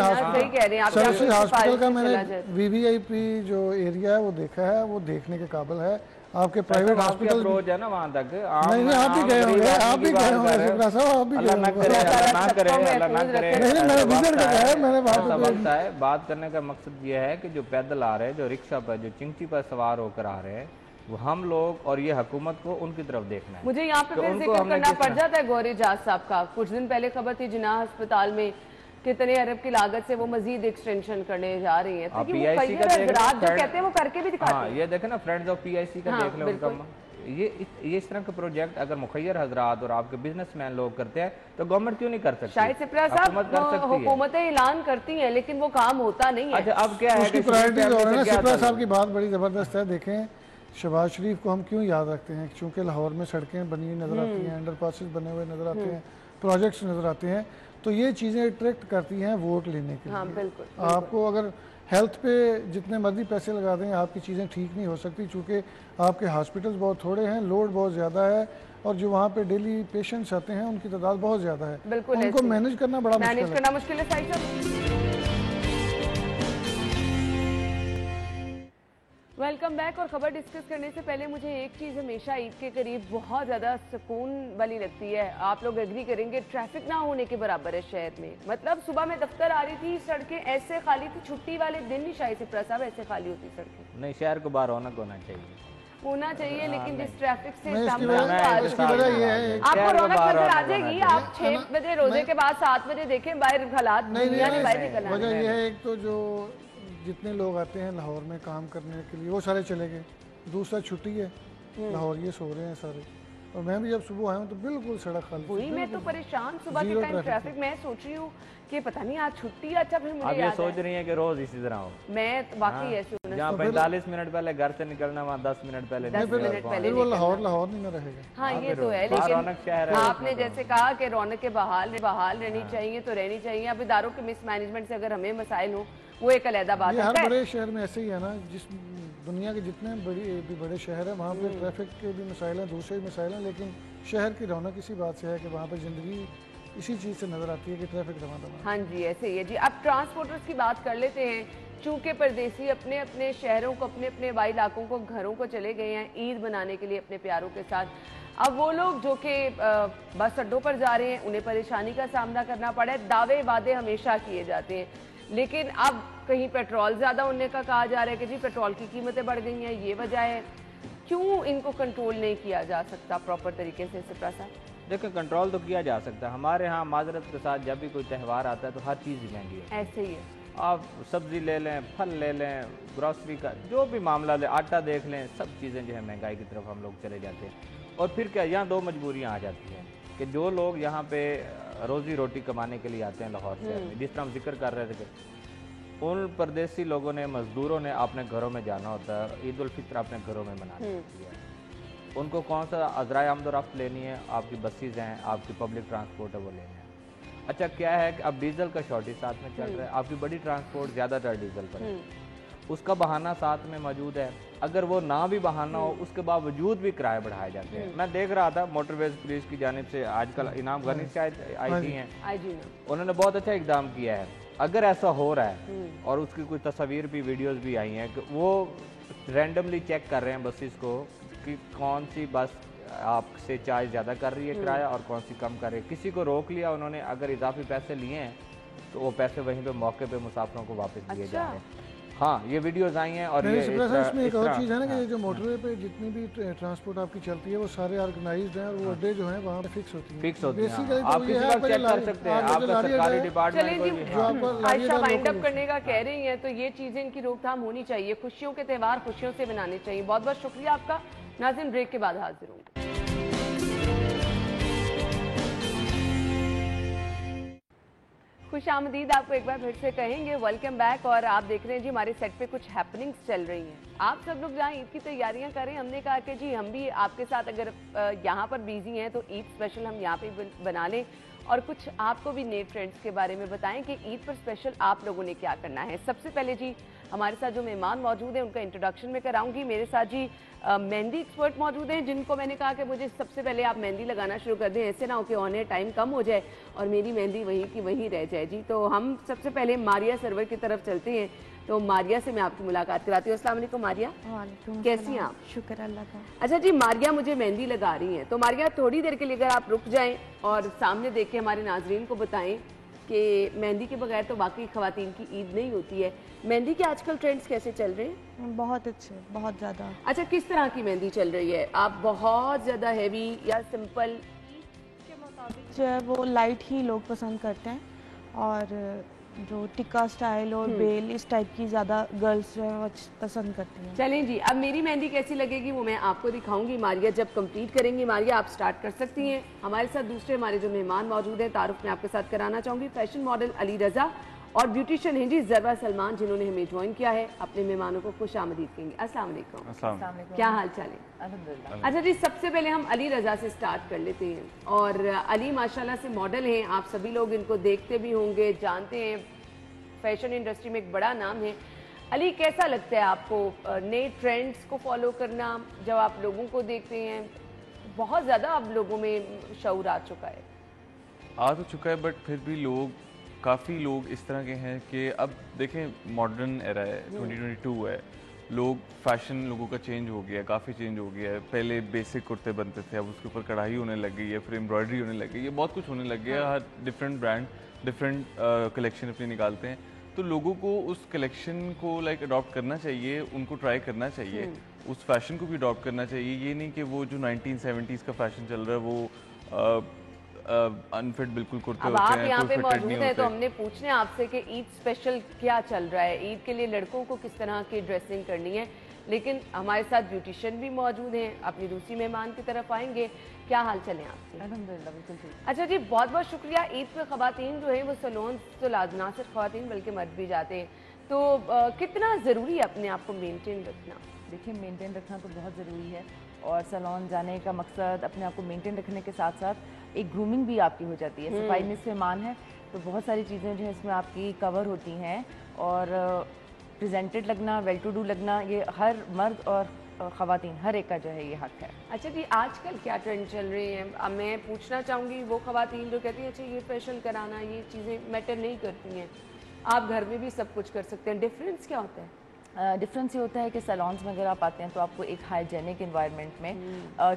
हॉस्पिटल का मैंने वीवीआईपी जो एरिया है वो देखा है, वो देखने के काबिल है। आपके प्राइवेट हॉस्पिटल रोज है ना वहाँ तक। नहीं, आप भी गए होंगे, आप भी गए होंगे सिप्रा साहब, आप भी गए होंगे। बात करने का मकसद ये है कि जो पैदल आ रहे हैं, जो रिक्शा पर, जो चिंगटी पर सवार होकर आ रहे हैं, वो हम लोग और ये हुकूमत को उनकी तरफ देखना है। मुझे यहाँ पे फिर जिक्र करना पड़ जाता है गौरी जाज साहब का। कुछ दिन पहले खबर थी जिन्ना अस्पताल में कितने अरब की लागत से वो मजीद एक्सटेंशन करने जा रही है। तो पीआईसी का जो कहते हैं वो करके भी दिखाते हैं। ये देखे ना, फ्रेंड्स ऑफ पीआईसी का देख लो उनका। ये इस तरह के प्रोजेक्ट अगर मुखैर हजरात और आपके बिजनेसमैन लोग करते हैं तो गवर्नमेंट क्यों नहीं कर सकती? शायद सिप्रा साहब, हुकूमतें ऐलान करती हैं लेकिन वो काम होता नहीं है। अच्छा, अब क्या है उसकी प्रायोरिटीज हो रही है। सिप्रा साहब की बात बड़ी जबरदस्त है। देखें, शहबाज शरीफ को हम क्यों याद रखते हैं? क्योंकि लाहौर में सड़कें बनी हुई नज़र आती हैं, अंडरपासेस बने हुए नज़र आते हैं, प्रोजेक्ट्स नज़र आते हैं, तो ये चीज़ें अट्रैक्ट करती हैं वोट लेने के लिए। हाँ, बिल्कुल। आपको अगर हेल्थ पे जितने मर्जी पैसे लगा दें, आपकी चीज़ें ठीक नहीं हो सकती, चूँकि आपके हॉस्पिटल्स बहुत थोड़े हैं, लोड बहुत ज़्यादा है, और जो वहाँ पे डेली पेशेंट्स आते हैं उनकी तादाद बहुत ज़्यादा है। बिल्कुल, उनको मैनेज करना बड़ा मुश्किल है। Sahib, welcome back. और खबर डिस्कस करने से पहले मुझे एक चीज़ हमेशा ईद के करीब बहुत ज़्यादा सुकून वाली लगती है, आप लोग एग्री करेंगे, ट्रैफिक ना होने के बराबर है शहर में। मतलब सुबह में दफ्तर आ रही थी, सड़कें ऐसे खाली थी, छुट्टी वाले दिन ही शायद सिप्रा साहब ऐसे खाली होती सड़कें। नहीं, शहर को बाहर रौनक होना चाहिए, लेकिन जिस ट्रैफिक से आपको रौनक नजर आ जाएगी। आप 6 बजे रोजे के बाद 7 बजे देखें बाहर हालात, बाहर निकलना। वजह यह है, एक तो जो जितने लोग आते हैं लाहौर में काम करने के लिए वो सारे चले गए, दूसरा छुट्टी है, लाहौर ये सो रहे हैं सारे, और मैं भी जब सुबह आया हूँ तो बिल्कुल सड़क खाली। वही मैं तो परेशान, सुबह के टाइम ट्रैफिक, मैं सोच रही हूँ कि पता नहीं आज छुट्टी है। अच्छा, फिर मुझे याद सोच रही है कि रोज इसी तरह हो। मैं वाकई ऐसे जहाँ 45 मिनट पहले घर से निकलना, वहाँ 10 मिनट पहले वो लाहौर नहीं ना रहेगा। हाँ, ये तो है, लेकिन आपने जैसे कहा कि रौनक बहाल रहनी चाहिए तो रहनी चाहिए। अब इदारों के मिसमैनेजमेंट से अगर हमें मसाइल हो, वो एक अलहदा बात है। हर बड़े शहर में ऐसे ही है ना, जिस दुनिया के जितने बड़े शहर हैं वहाँ पे ट्रैफिक के भी मसाइल हैं, दूसरे भी मसाइल हैं, लेकिन शहर की रौनक इसी बात से है कि वहाँ पर ज़िंदगी इसी चीज़ से नज़र आती है कि ट्रैफिक दमा। हाँ जी, ऐसे ही है जी। अब ट्रांसपोर्टर्स की बात कर लेते हैं चूंकि परदेसी अपने अपने शहरों को, अपने अपने आबाई इलाकों को, घरों को चले गए हैं ईद मनाने के लिए अपने प्यारों के साथ, अब वो लोग जो कि बस अड्डों पर जा रहे हैं उन्हें परेशानी का सामना करना पड़ा है। दावे वादे हमेशा किए जाते हैं, लेकिन अब कहीं पेट्रोल ज़्यादा होने का कहा जा रहा है कि जी पेट्रोल की कीमतें बढ़ गई हैं, ये वजह है। क्यों इनको कंट्रोल नहीं किया जा सकता प्रॉपर तरीके से सिप्रा साहब? देखिए, कंट्रोल तो किया जा सकता है। हमारे यहाँ माजरत के साथ जब भी कोई त्यौहार आता है तो हर चीज़ महंगी है। ऐसे ही है, आप सब्ज़ी ले लें, फल ले लें, ग्रॉसरी का जो भी मामला ले, आटा देख लें, सब चीज़ें जो है महंगाई की तरफ हम लोग चले जाते हैं। और फिर क्या, यहाँ दो मजबूरियाँ आ जाती हैं कि जो लोग यहाँ पे रोज़ी रोटी कमाने के लिए आते हैं लाहौर शहर में, जिस तरह हम जिक्र कर रहे थे, उन परदेसी लोगों ने, मज़दूरों ने अपने घरों में जाना होता है, ईद उल फित्र अपने घरों में मनानी होती है। उनको कौन सा अज़राए आमदोरफ्त लेनी है? आपकी बसेज़ हैं, आपकी पब्लिक ट्रांसपोर्ट है, वो लेने हैं। अच्छा, क्या है कि अब डीजल का शॉर्टेज साथ में चल रहा है, आपकी बड़ी ट्रांसपोर्ट ज़्यादातर डीजल पर है, उसका बहाना साथ में मौजूद है। अगर वो ना भी बहाना हो, उसके बावजूद भी किराए बढ़ाए जाते हैं। मैं देख रहा था मोटरवेज पुलिस की जानिब से आजकल इनाम गनी शायद आईजी हैं, उन्होंने बहुत अच्छा इकदाम किया है। अगर ऐसा हो रहा है और उसकी कुछ तस्वीर भी, वीडियोस भी आई हैं कि वो रैंडमली चेक कर रहे हैं बसेस को कि कौन सी बस आपसे चार्ज ज़्यादा कर रही है किराया और कौन सी कम कर रही है। किसी को रोक लिया उन्होंने, अगर इजाफी पैसे लिए हैं तो वो पैसे वहीं पे मौके पे मुसाफिरों को वापस दिए जा रहे हैं। हाँ, ये वीडियोस आई हैं। और ये इसमें एक और चीज़ है ना कि जो मोटरवे पे जितनी भी ट्रांसपोर्ट आपकी चलती है वो सारे ऑर्गेनाइज्ड हैं और वो अड्डे जो हैं वहाँ पे फिक्स होती हैं। फिक्स होती हैं, आप किसी वक्त चेक कर सकते हैं। आपका सरकारी डिपार्टमेंट चलिए जी, आयशा वाइंड अप करने का कह रही हैं तो ये चीज़ें इनकी रोकथाम होनी चाहिए। खुशियों के त्यौहार खुशियों से मनाने चाहिए। बहुत बहुत शुक्रिया आपका। नाज़रीन, ब्रेक के बाद हाजिर होंगे। खुश आमदीद आपको एक बार फिर से कहेंगे, वेलकम बैक। और आप देख रहे हैं जी हमारे सेट पे कुछ हैपनिंग्स चल रही हैं। आप सब लोग जहाँ ईद की तैयारियां कर रहे हैं, हमने कहा कि जी हम भी आपके साथ अगर यहाँ पर बिजी हैं तो ईद स्पेशल हम यहाँ पे बना लें और कुछ आपको भी नए ट्रेंड्स के बारे में बताएं कि ईद पर स्पेशल आप लोगों ने क्या करना है। सबसे पहले जी हमारे साथ जो मेहमान मौजूद हैं उनका इंट्रोडक्शन में कराऊंगी। मेरे साथ जी मेहंदी एक्सपर्ट मौजूद हैं, जिनको मैंने कहा कि मुझे सबसे पहले आप मेहंदी लगाना शुरू कर दें, ऐसे ना हो कि ऑन एयर टाइम कम हो जाए और मेरी मेहंदी वहीं की वहीं रह जाए जी। तो हम सबसे पहले मारिया सरवर की तरफ चलते हैं। तो मारिया से मैं आपकी मुलाकात कराती हूँ। अस्सलाम वालेकुम मारिया, कैसी हैं आप? शुक्र अल्लाह का। अच्छा जी, मारिया मुझे मेहंदी लगा रही हैं, तो मारिया थोड़ी देर के लिए अगर आप रुक जाएं और सामने देख के हमारे नाजरीन को बताएं कि मेहंदी के बगैर तो बाकी ख़वातीन की ईद नहीं होती है। मेहंदी के आजकल ट्रेंड्स कैसे चल रहे हैं? बहुत अच्छे, बहुत ज़्यादा। अच्छा, किस तरह की मेहंदी चल रही है? आप बहुत ज़्यादा हैवी या सिंपल? के मुताबिक जो है वो लाइट ही लोग पसंद करते हैं और जो टिक्का स्टाइल और बेल इस टाइप की ज़्यादा गर्ल्स जो है वो पसंद करती हैं। चलें जी, अब मेरी मेहंदी कैसी लगेगी वो मैं आपको दिखाऊंगी। मारिया जब कंप्लीट करेंगी, मारिया आप स्टार्ट कर सकती हैं। हमारे साथ दूसरे हमारे जो मेहमान मौजूद हैं, तारुफ मैं आपके साथ कराना चाहूँगी। फैशन मॉडल अली रजा और ब्यूटिशियन हैं जी ज़रवा सलमान, जिन्होंने हमें ज्वाइन किया है। अपने मेहमानों को खुश आमदीद कहेंगे। अस्सलाम वालेकुम, क्या हाल चाल है? अल्हम्दुलिल्लाह। अच्छा जी, सबसे पहले हम अली रजा से स्टार्ट कर लेते हैं। और अली माशाल्लाह से मॉडल हैं, आप सभी लोग इनको देखते भी होंगे, जानते हैं, फैशन इंडस्ट्री में एक बड़ा नाम है। अली, कैसा लगता है आपको नए ट्रेंड्स को फॉलो करना? जब आप लोगों को देखते हैं, बहुत ज़्यादा अब लोगों में शऊर आ चुका है। आ तो चुका है, बट फिर भी काफ़ी लोग इस तरह के हैं कि अब देखें मॉडर्न एरा है, 2022 है, लोग फैशन लोगों का चेंज हो गया है, काफ़ी चेंज हो गया है। पहले बेसिक कुर्ते बनते थे, अब उसके ऊपर कढ़ाई होने लग गई है, फिर एम्ब्रॉयडरी होने लग गई है, बहुत कुछ होने लग गया है। हर डिफरेंट ब्रांड डिफरेंट कलेक्शन अपनी निकालते हैं, तो लोगों को उस कलेक्शन को अडॉप्ट करना चाहिए, उनको ट्राई करना चाहिए, उस फैशन को भी अडॉप्ट करना चाहिए। ये नहीं कि वो जो 1970s का फैशन चल रहा है वो अनफिट बिल्कुल कुर्ते अब होते आप हैं, यहाँ पे कोई मौजूद फिटेड नहीं हैं तो होते। हमने पूछने आपसे कि ईद स्पेशल क्या चल रहा है, ईद के लिए लड़कों को किस तरह की ड्रेसिंग करनी है। लेकिन हमारे साथ ब्यूटिशियन भी मौजूद हैं, अपनी दूसरी मेहमान की तरफ आएंगे। क्या हाल चले आपके? अल्हम्दुलिल्लाह, बिल्कुल ठीक। अच्छा जी, बहुत बहुत शुक्रिया। ईद पे ख़वातीन जो है वो सलोन तो ना सिर्फ ख़वातीन बल्कि मर्द भी जाते हैं, तो कितना ज़रूरी है अपने आप को मेनटेन रखना? देखिए, मेंटेन रखना तो बहुत ज़रूरी है और सैलून जाने का मकसद अपने आप को मेंटेन रखने के साथ साथ एक ग्रूमिंग भी आपकी हो जाती है। सफाई में से मान है तो बहुत सारी चीज़ें जो है इसमें आपकी कवर होती हैं और प्रेजेंटेड लगना, वेल टू डू लगना, ये हर मर्द और ख़वातीन हर एक का जो है ये हक है। अच्छा जी, आजकल क्या ट्रेंड चल रहे हैं? अब मैं पूछना चाहूँगी वो ख़वातीन जो कहती हैं अच्छा ये फेशियल कराना, ये चीज़ें मैटर नहीं करती हैं, आप घर में भी सब कुछ कर सकते हैं, डिफरेंस क्या होता है? डिफरेंस ये होता है कि सैलॉन्स में अगर आप आते हैं तो आपको एक हाइजेनिक इन्वायरमेंट में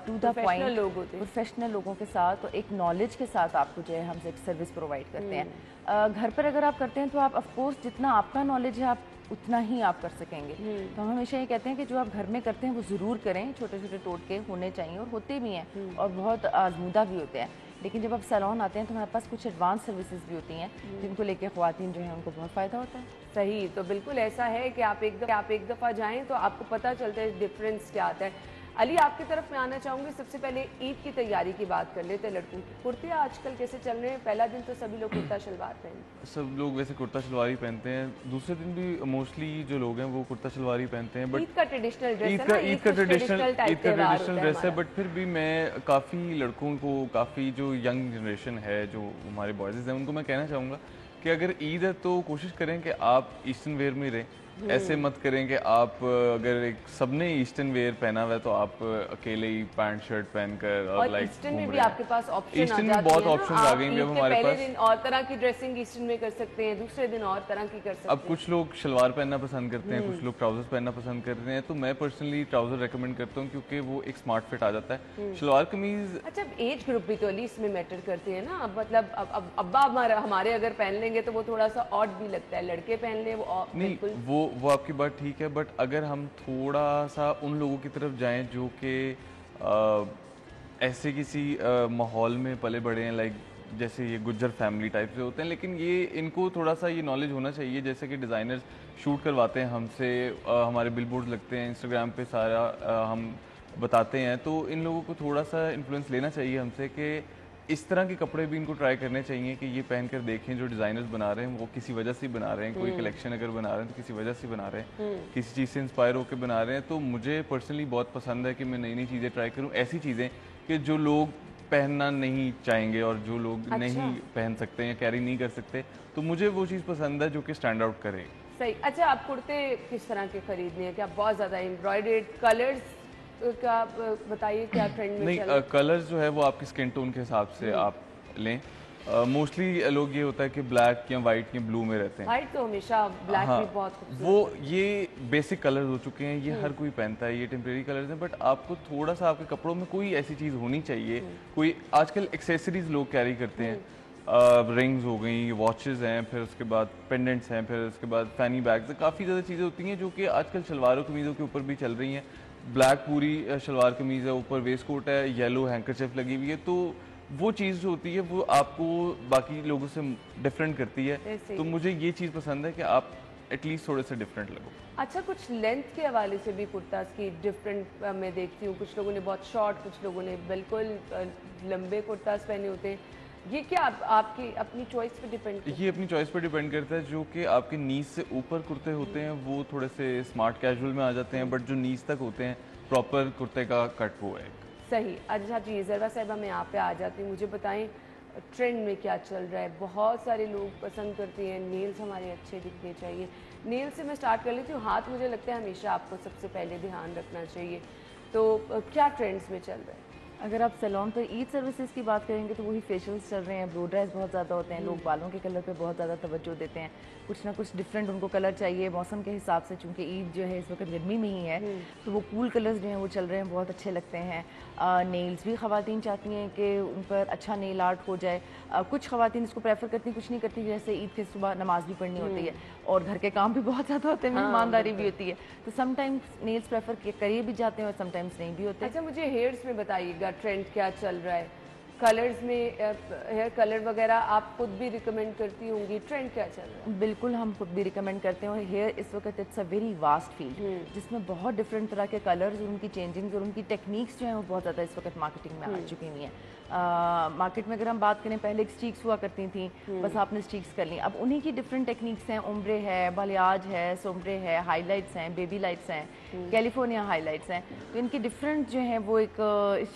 टू द पॉइंट लोग होते हैं, प्रोफेशनल लोगों के साथ तो एक नॉलेज के साथ आपको जो है हमसे एक सर्विस प्रोवाइड करते हैं। घर पर अगर आप करते हैं तो आप ऑफकोर्स जितना आपका नॉलेज है आप उतना ही आप कर सकेंगे। तो हम हमेशा ये कहते हैं कि जो आप घर में करते हैं वो ज़रूर करें, छोटे छोटे टोटके होने चाहिए और होते भी हैं और बहुत आजमूदा भी होते हैं। लेकिन जब आप सैलून आते हैं तो हमारे पास कुछ एडवांस सर्विसेज भी होती हैं जिनको लेके ख़वातीन जो है उनको बहुत फ़ायदा होता है। सही, तो बिल्कुल ऐसा है कि आप एक दफ़ा जाएं तो आपको पता चलता है डिफरेंस क्या आता है। अली, आपकी तरफ मैं आना चाहूँगी। सबसे पहले ईद की तैयारी की बात कर लेते हैं। लड़कों की कुर्ते आजकल कैसे चल रहे हैं? पहला दिन तो सभी लोग कुर्ता शलवार पहनते हैं, सब लोग वैसे कुर्ता शलवार ही पहनते हैं, दूसरे दिन भी मोस्टली जो लोग हैं वो कुर्ता शलवार ही पहनते हैं। बट ईद का ट्रेडिशनल ड्रेस है ना, ईद का ट्रेडिशनल ड्रेस है। हमारा। बट फिर भी मैं काफ़ी लड़कों को, काफ़ी जो यंग जनरेशन है, जो हमारे बॉयज़ हैं, उनको मैं कहना चाहूँगा कि अगर ईद है तो कोशिश करें कि आप ईस्टर्न वेयर में रहें। ऐसे मत करें कि आप अगर एक सबने ईस्टर्न वेयर पहना हुआ है तो आप अकेले ही पैंट शर्ट पहनकर और लाइक ईस्टर्न में भी आपके पास ऑप्शन ईस्टर्न में बहुत ऑप्शन आ गई हैं अब हमारे पास। दिन और तरह की ड्रेसिंग ईस्टर्न में कर सकते हैं, दूसरे दिन और तरह की कर सकते हैं। अब कुछ लोग शलवार पहनना पसंद करते हैं, कुछ लोग ट्राउजर्स पहनना पसंद करते हैं, तो मैं पर्सनली ट्राउजर रेकमेंड करता हूँ क्योंकि वो एक स्मार्ट फिट आ जाता है। शलवार कमीज अच्छा, एज ग्रुप भी तो अली इसमें मैटर करती है ना। अब मतलब अब अब्बा हमारे अगर पहन लेंगे तो वो थोड़ा सा ऑड भी लगता है, लड़के पहन ले वो नहीं, वो आपकी बात ठीक है। बट अगर हम थोड़ा सा उन लोगों की तरफ जाएं जो कि ऐसे किसी माहौल में पले बड़े हैं, लाइक जैसे ये गुज्जर फैमिली टाइप से होते हैं, लेकिन ये इनको थोड़ा सा ये नॉलेज होना चाहिए। जैसे कि डिज़ाइनर्स शूट करवाते हैं हमसे, हमारे बिलबोर्ड लगते हैं इंस्टाग्राम पे, सारा हम बताते हैं, तो इन लोगों को थोड़ा सा इन्फ्लुएंस लेना चाहिए हमसे कि इस तरह के कपड़े भी इनको ट्राई करने चाहिए कि ये पहनकर देखें जो डिज़ाइनर्स बना रहे हैं वो किसी वजह से बना रहे हैं। कोई कलेक्शन अगर बना रहे हैं तो किसी वजह से बना रहे हैं, किसी चीज़ से इंस्पायर होकर बना रहे हैं। तो मुझे पर्सनली बहुत पसंद है कि मैं नई नई चीज़ें ट्राई करूँ, ऐसी चीज़ें कि जो लोग पहनना नहीं चाहेंगे और जो लोग नहीं पहन सकते हैं, कैरी नहीं कर सकते, तो मुझे वो चीज़ पसंद है जो कि स्टैंड आउट करे। सही। अच्छा, आप कुर्ते किस तरह के खरीदने हैं? क्या बहुत ज़्यादा एम्ब्रॉयडर्ड कलर्स का बताइए क्या ट्रेंड में नहीं, कलर्स जो है वो आपकी स्किन टोन के हिसाब से आप लें। मोस्टली लोग ये होता है कि ब्लैक या वाइट या ब्लू में रहते हैं। वाइट तो हमेशा, ब्लैक भी बहुत खूबसूरत वो ये बेसिक कलर्स हो चुके हैं, ये हर कोई पहनता है, ये टेम्परेरी कलर्स हैं। बट आपको थोड़ा सा आपके कपड़ों में कोई ऐसी चीज़ होनी चाहिए, कोई आजकल एक्सेसरीज लोग कैरी करते हैं, रिंग्स हो गई, वॉचेस हैं, फिर उसके बाद पेंडेंट्स हैं, फिर उसके बाद फैनी बैग्स, काफ़ी ज़्यादा चीज़ें होती हैं जो कि आजकल शलवारों कमीज़ों के ऊपर भी चल रही हैं। ब्लैक पूरी शलवार कमीज़ है, ऊपर वेस्ट कोट है, येलो हैंकरचिफ लगी हुई है, तो वो चीज़ जो होती है वो आपको बाकी लोगों से डिफरेंट करती है। तो मुझे ये चीज़ पसंद है कि आप एटलीस्ट थोड़े से डिफरेंट लगो। अच्छा, कुछ लेंथ के हवाले से भी कुर्तास की डिफरेंट मैं देखती हूँ। कुछ लोगों ने बहुत शॉर्ट, कुछ लोगों ने बिल्कुल लंबे कुर्तास पहने होते हैं। ये क्या आपकी अपनी चॉइस पे डिपेंड करता है? ये अपनी चॉइस पे डिपेंड करता है। जो कि आपके नीज से ऊपर कुर्ते होते हैं वो थोड़े से स्मार्ट कैजुअल में आ जाते हैं, बट जो नीज तक होते हैं प्रॉपर कुर्ते का कट वो है। सही। अच्छा जी, ज़रवा साहिबा मैं यहाँ पे आ जाती हूँ, मुझे बताएं ट्रेंड में क्या चल रहा है? बहुत सारे लोग पसंद करते हैं नेल्स हमारे अच्छे दिखने चाहिए। नेल से मैं स्टार्ट कर लेती हूँ। हाथ मुझे लगता है हमेशा आपको सबसे पहले ध्यान रखना चाहिए। तो क्या ट्रेंड्स में चल रहा है? अगर आप सैलून पर ईद सर्विसेज की बात करेंगे तो वही फेशियल्स चल रहे हैं, ब्लो ड्राइज बहुत ज़्यादा होते हैं, लोग बालों के कलर पे बहुत ज़्यादा तवज्जो देते हैं, कुछ ना कुछ डिफरेंट उनको कलर चाहिए मौसम के हिसाब से। चूँकि ईद जो है इस वक्त गर्मी में ही है तो वो कूल कलर्स जो हैं वो चल रहे हैं, बहुत अच्छे लगते हैं। नेल्स भी ख़वातीन चाहती हैं कि उन पर अच्छा नेल आर्ट हो जाए। कुछ ख़वातीन इसको प्रेफर करती, कुछ नहीं करती, जैसे ईद के सुबह नमाज भी पढ़नी होती है और घर के काम भी बहुत ज़्यादा होते हैं, मेहमानदारी भी होती है, तो समटाइम्स नेल्स प्रेफर करिए भी जाते हैं और समटाइम्स नहीं भी होते। अच्छा, मुझे हेयर्स में बताइएगा ट्रेंड क्या चल रहा है? कलर्स में हेयर कलर वगैरह आप खुद भी रिकमेंड करती होंगी, ट्रेंड क्या चल रहा है? बिल्कुल, हम खुद भी रिकमेंड करते हैं। और हेयर इस वक्त it's a very vast field जिसमें बहुत डिफरेंट तरह के कलर्स और उनकी चेंजिंग्स और उनकी टेक्निक्स जो हैं वो बहुत ज़्यादा इस वक्त मार्केटिंग में आ चुकी हुई हैं। मार्केट में अगर हम बात करें, पहले स्टिक्स हुआ करती थी, बस आपने स्टिक्स कर ली, अब उन्हीं की डिफरेंट टेक्निक्स हैं। उम्रे है, बालियाज है, सोम्ब्रे है, हाईलाइट्स हैं, बेबी लाइट्स हैं, कैलिफोर्निया हाईलाइट्स हैं। तो इनकी डिफरेंट जो हैं वो एक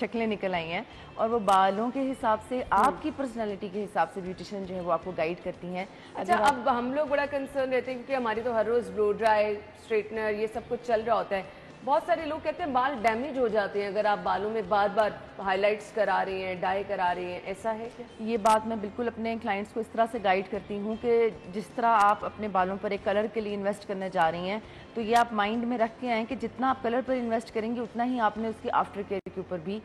शक्लें निकल आई हैं और वो बालों के हिसाब से, आपकी पर्सनैलिटी के हिसाब से ब्यूटिशियन जो है वो आपको गाइड करती हैं। अच्छा, अब हम लोग बड़ा कंसर्न रहते हैं क्योंकि हमारी तो हर रोज़ ब्लो ड्राई, स्ट्रेटनर, ये सब कुछ चल रहा होता है। बहुत सारे लोग कहते हैं बाल डैमेज हो जाते हैं अगर आप बालों में बार बार हाइलाइट्स करा रही हैं, डाई करा रही हैं, ऐसा है क्या? ये बात मैं बिल्कुल अपने क्लाइंट्स को इस तरह से गाइड करती हूँ कि जिस तरह आप अपने बालों पर एक कलर के लिए इन्वेस्ट करने जा रही हैं, तो ये आप माइंड में रख के आएँ कि जितना आप कलर पर इन्वेस्ट करेंगे उतना ही आपने उसकी आफ्टर केयर के ऊपर भी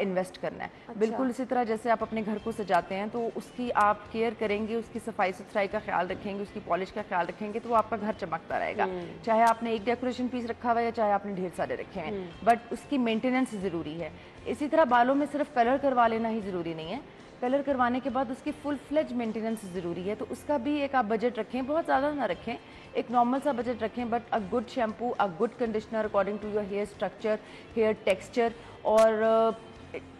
इन्वेस्ट करना है। अच्छा। बिल्कुल इसी तरह जैसे आप अपने घर को सजाते हैं तो उसकी आप केयर करेंगे, उसकी सफाई सुथराई का ख्याल रखेंगे, उसकी पॉलिश का ख्याल रखेंगे, तो वो आपका घर चमकता रहेगा। चाहे आपने एक डेकोरेशन पीस रखा हुआ है या चाहे आपने ढेर सारे रखे हैं, बट उसकी मेंटेनेंस ज़रूरी है। इसी तरह बालों में सिर्फ कलर करवा लेना ही ज़रूरी नहीं है, कलर करवाने के बाद उसकी फुल फ्लेज मेंटेनेंस ज़रूरी है। तो उसका भी एक आप बजट रखें, बहुत ज़्यादा ना रखें, एक नॉर्मल सा बजट रखें, but a good shampoo, a good conditioner according to your hair structure, hair texture और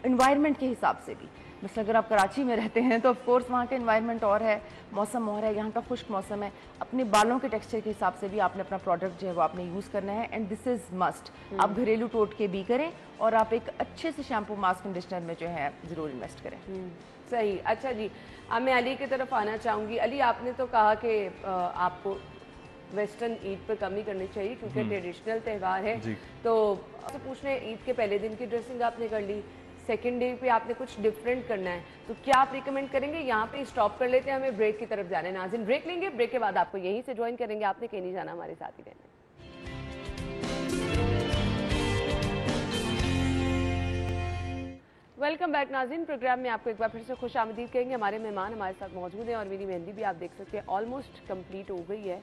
इन्वायरमेंट के हिसाब से भी। मतलब अगर आप कराची में रहते हैं तो ऑफ कोर्स वहाँ का इन्वायरमेंट और है, मौसम और है, यहाँ का खुश्क मौसम है। अपने बालों के टेक्सचर के हिसाब से भी आपने अपना प्रोडक्ट जो है वो आपने यूज़ करना है, एंड दिस इज़ मस्ट। आप घरेलू टोटके भी करें और आप एक अच्छे से शैम्पू मास्क कंडीशनर में जो है ज़रूर इन्वेस्ट करें। सही। अच्छा जी, अब मैं अली की तरफ आना चाहूँगी। अली, आपने तो कहा कि आपको वेस्टर्न ईद पर कमी करनी चाहिए क्योंकि ट्रेडिशनल त्यौहार है, तो पूछ रहे ईद के पहले दिन की ड्रेसिंग आपने कर ली, सेकेंड डे पे आपने कुछ डिफरेंट करना है, तो क्या आप रिकमेंड करेंगे? यहाँ पे स्टॉप कर लेते हैं, हमें ब्रेक की तरफ जाना है। नाज़रीन, ब्रेक लेंगे, ब्रेक के बाद आपको यहीं से ज्वाइन करेंगे, आपने कहीं नहीं जाना, हमारे साथ ही रहना। वेलकम बैक नाज़रीन, प्रोग्राम में आपको एक बार फिर से खुश आमदीद कहेंगे। हमारे मेहमान हमारे साथ मौजूद हैं और मेरी मेहंदी भी आप देख सकते हैं ऑलमोस्ट कंप्लीट हो गई है,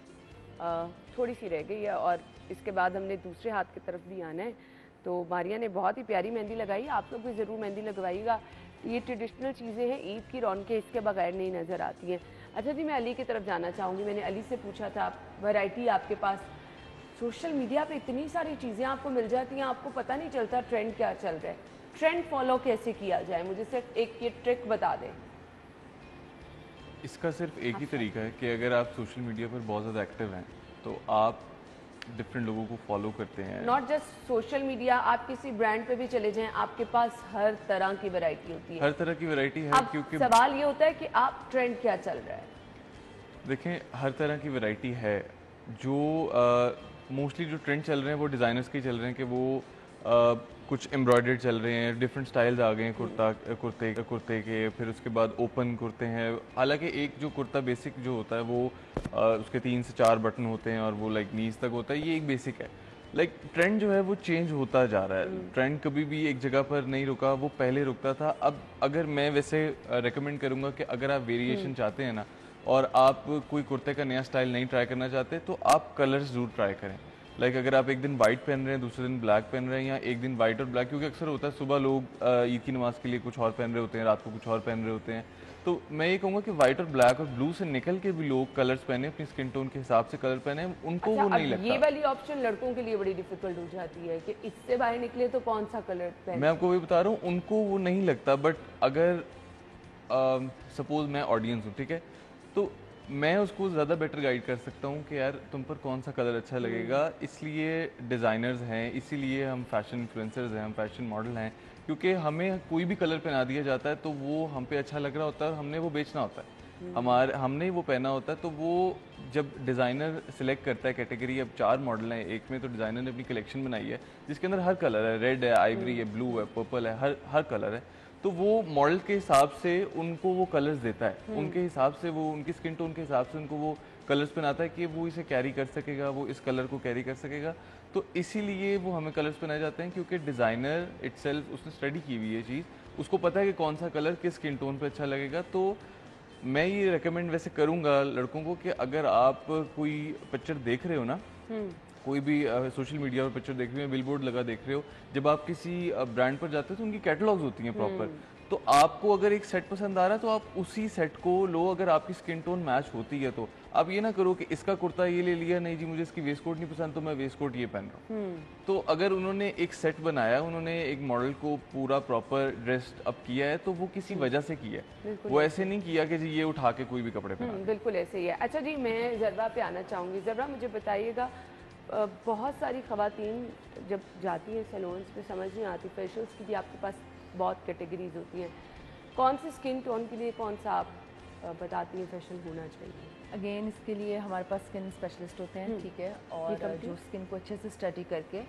थोड़ी सी रह गई है और इसके बाद हमने दूसरे हाथ की तरफ भी आना है। तो मारिया ने बहुत ही प्यारी मेहंदी लगाई, आप लोग भी ज़रूर मेहंदी लगवाइएगा। ये ट्रेडिशनल चीज़ें हैं, ईद की रौनकें इसके बगैर नहीं नज़र आती हैं। अच्छा जी, मैं अली की तरफ जाना चाहूँगी। मैंने अली से पूछा था, वैरायटी आपके पास, सोशल मीडिया पे इतनी सारी चीज़ें आपको मिल जाती हैं, आपको पता नहीं चलता ट्रेंड क्या चल रहा है, ट्रेंड फॉलो कैसे किया जाए? मुझे सिर्फ एक ये ट्रिक बता दें। इसका सिर्फ एक ही तरीका है कि अगर आप सोशल मीडिया पर बहुत ज़्यादा एक्टिव हैं तो आप डिफरेंट लोगों को फॉलो करते हैं। नॉट जस्ट सोशल मीडिया, आप किसी ब्रांड पे भी चले जाएं, आपके पास हर तरह की वैरायटी होती है। हर तरह की वैरायटी है, अब क्योंकि सवाल ये होता है कि आप ट्रेंड क्या चल रहा है। देखें, हर तरह की वैरायटी है। जो मोस्टली जो ट्रेंड चल रहे हैं वो डिज़ाइनर्स के चल रहे हैं कि वो कुछ एम्ब्रॉयडर्ड चल रहे हैं, डिफरेंट स्टाइल्स आ गए हैं कुर्ते के, फिर उसके बाद ओपन कुर्ते हैं। हालांकि एक जो कुर्ता बेसिक जो होता है वो उसके 3 से 4 बटन होते हैं और वो लाइक नीज तक होता है, ये एक बेसिक है। लाइक ट्रेंड जो है वो चेंज होता जा रहा है। ट्रेंड कभी भी एक जगह पर नहीं रुका, वो पहले रुकता था। अब अगर मैं वैसे रेकमेंड करूँगा कि अगर आप वेरिएशन चाहते हैं ना और आप कोई कुर्ते का नया स्टाइल नहीं ट्राई करना चाहते तो आप कलर्स ज़रूर ट्राई करें। लाइक अगर आप एक दिन वाइट पहन रहे हैं, दूसरे दिन ब्लैक पहन रहे हैं, या एक दिन वाइट और ब्लैक, क्योंकि अक्सर होता है सुबह लोग ईद की नमाज के लिए कुछ और पहन रहे होते हैं, रात को कुछ और पहन रहे होते हैं। तो मैं ये कहूँगा कि वाइट और ब्लैक और ब्लू से निकल के भी लोग कलर्स पहने, अपनी स्किन टोन के हिसाब से कलर पहने, उनको अच्छा, वो नहीं अब लगता। ये वाली ऑप्शन लड़कों के लिए बड़ी डिफिकल्ट हो जाती है कि इससे बाहर निकले तो कौन सा कलर पहने। मैं आपको वही बता रहा हूँ, उनको वो नहीं लगता। बट अगर सपोज मैं ऑडियंस हूँ, ठीक है, तो मैं उसको ज़्यादा बेटर गाइड कर सकता हूँ कि यार तुम पर कौन सा कलर अच्छा लगेगा। इसलिए डिज़ाइनर्स हैं, इसीलिए हम फैशन इन्फ्लुएंसर्स हैं, हम फैशन मॉडल हैं, क्योंकि हमें कोई भी कलर पहना दिया जाता है तो वो हम पे अच्छा लग रहा होता है और हमने वो बेचना होता है, हमने वो पहना होता है। तो वो जब डिज़ाइनर सिलेक्ट करता है कैटेगरी, अब 4 मॉडल हैं एक में, तो डिज़ाइनर ने अपनी कलेक्शन बनाई है जिसके अंदर हर कलर है, रेड है, आइवरी है, ब्लू है, पर्पल है, हर कलर है। तो वो मॉडल के हिसाब से उनको वो कलर्स देता है, उनके हिसाब से वो उनकी स्किन टोन के हिसाब से उनको वो कलर्स पहनाता है कि वो इसे कैरी कर सकेगा, वो इस कलर को कैरी कर सकेगा। तो इसीलिए वो हमें कलर्स पहनाए जाते हैं, क्योंकि डिज़ाइनर इटसेल्फ उसने स्टडी की हुई है चीज़, उसको पता है कि कौन सा कलर किस स्किन टोन पे अच्छा लगेगा। तो मैं ये रेकमेंड वैसे करूँगा लड़कों को कि अगर आप कोई पिक्चर देख रहे हो ना, कोई भी सोशल मीडिया पर पिक्चर देख रहे हो, बिलबोर्ड लगा देख रहे हो, जब आप किसी ब्रांड पर जाते हो तो उनकी कैटलॉग्स होती हैं प्रॉपर। तो आपको अगर एक सेट पसंद आ रहा है तो आप उसी सेट को लो। अगर आपकी स्किन टोन मैच होती है तो आप ये ना करो कि इसका कुर्ता ये ले लिया, नहीं जी मुझे इसकी वेस्ट कोट नहीं पसंद तो मैं वेस्ट कोट ये पहन रहा हूँ। तो अगर उन्होंने एक सेट बनाया, उन्होंने एक मॉडल को पूरा प्रॉपर ड्रेस्ड अप किया है तो वो किसी वजह से किया है, वो ऐसे नहीं किया कि जी ये उठा के कोई भी कपड़े पहना। बिल्कुल ऐसे ही है। अच्छा जी, मैं ज़रबा पे आना चाहूँगी। ज़रबा, मुझे बताइएगा, बहुत सारी ख़वातीन जब जाती हैं सैलून्स में, समझ नहीं आती, फेशियल्स की भी आपके पास बहुत कैटेगरीज होती हैं, कौन सी स्किन टोन के लिए कौन सा आप बताती हैं फेशियल होना चाहिए? अगेन इसके लिए हमारे पास स्किन स्पेशलिस्ट होते हैं, ठीक है, और जो स्किन को अच्छे से स्टडी करके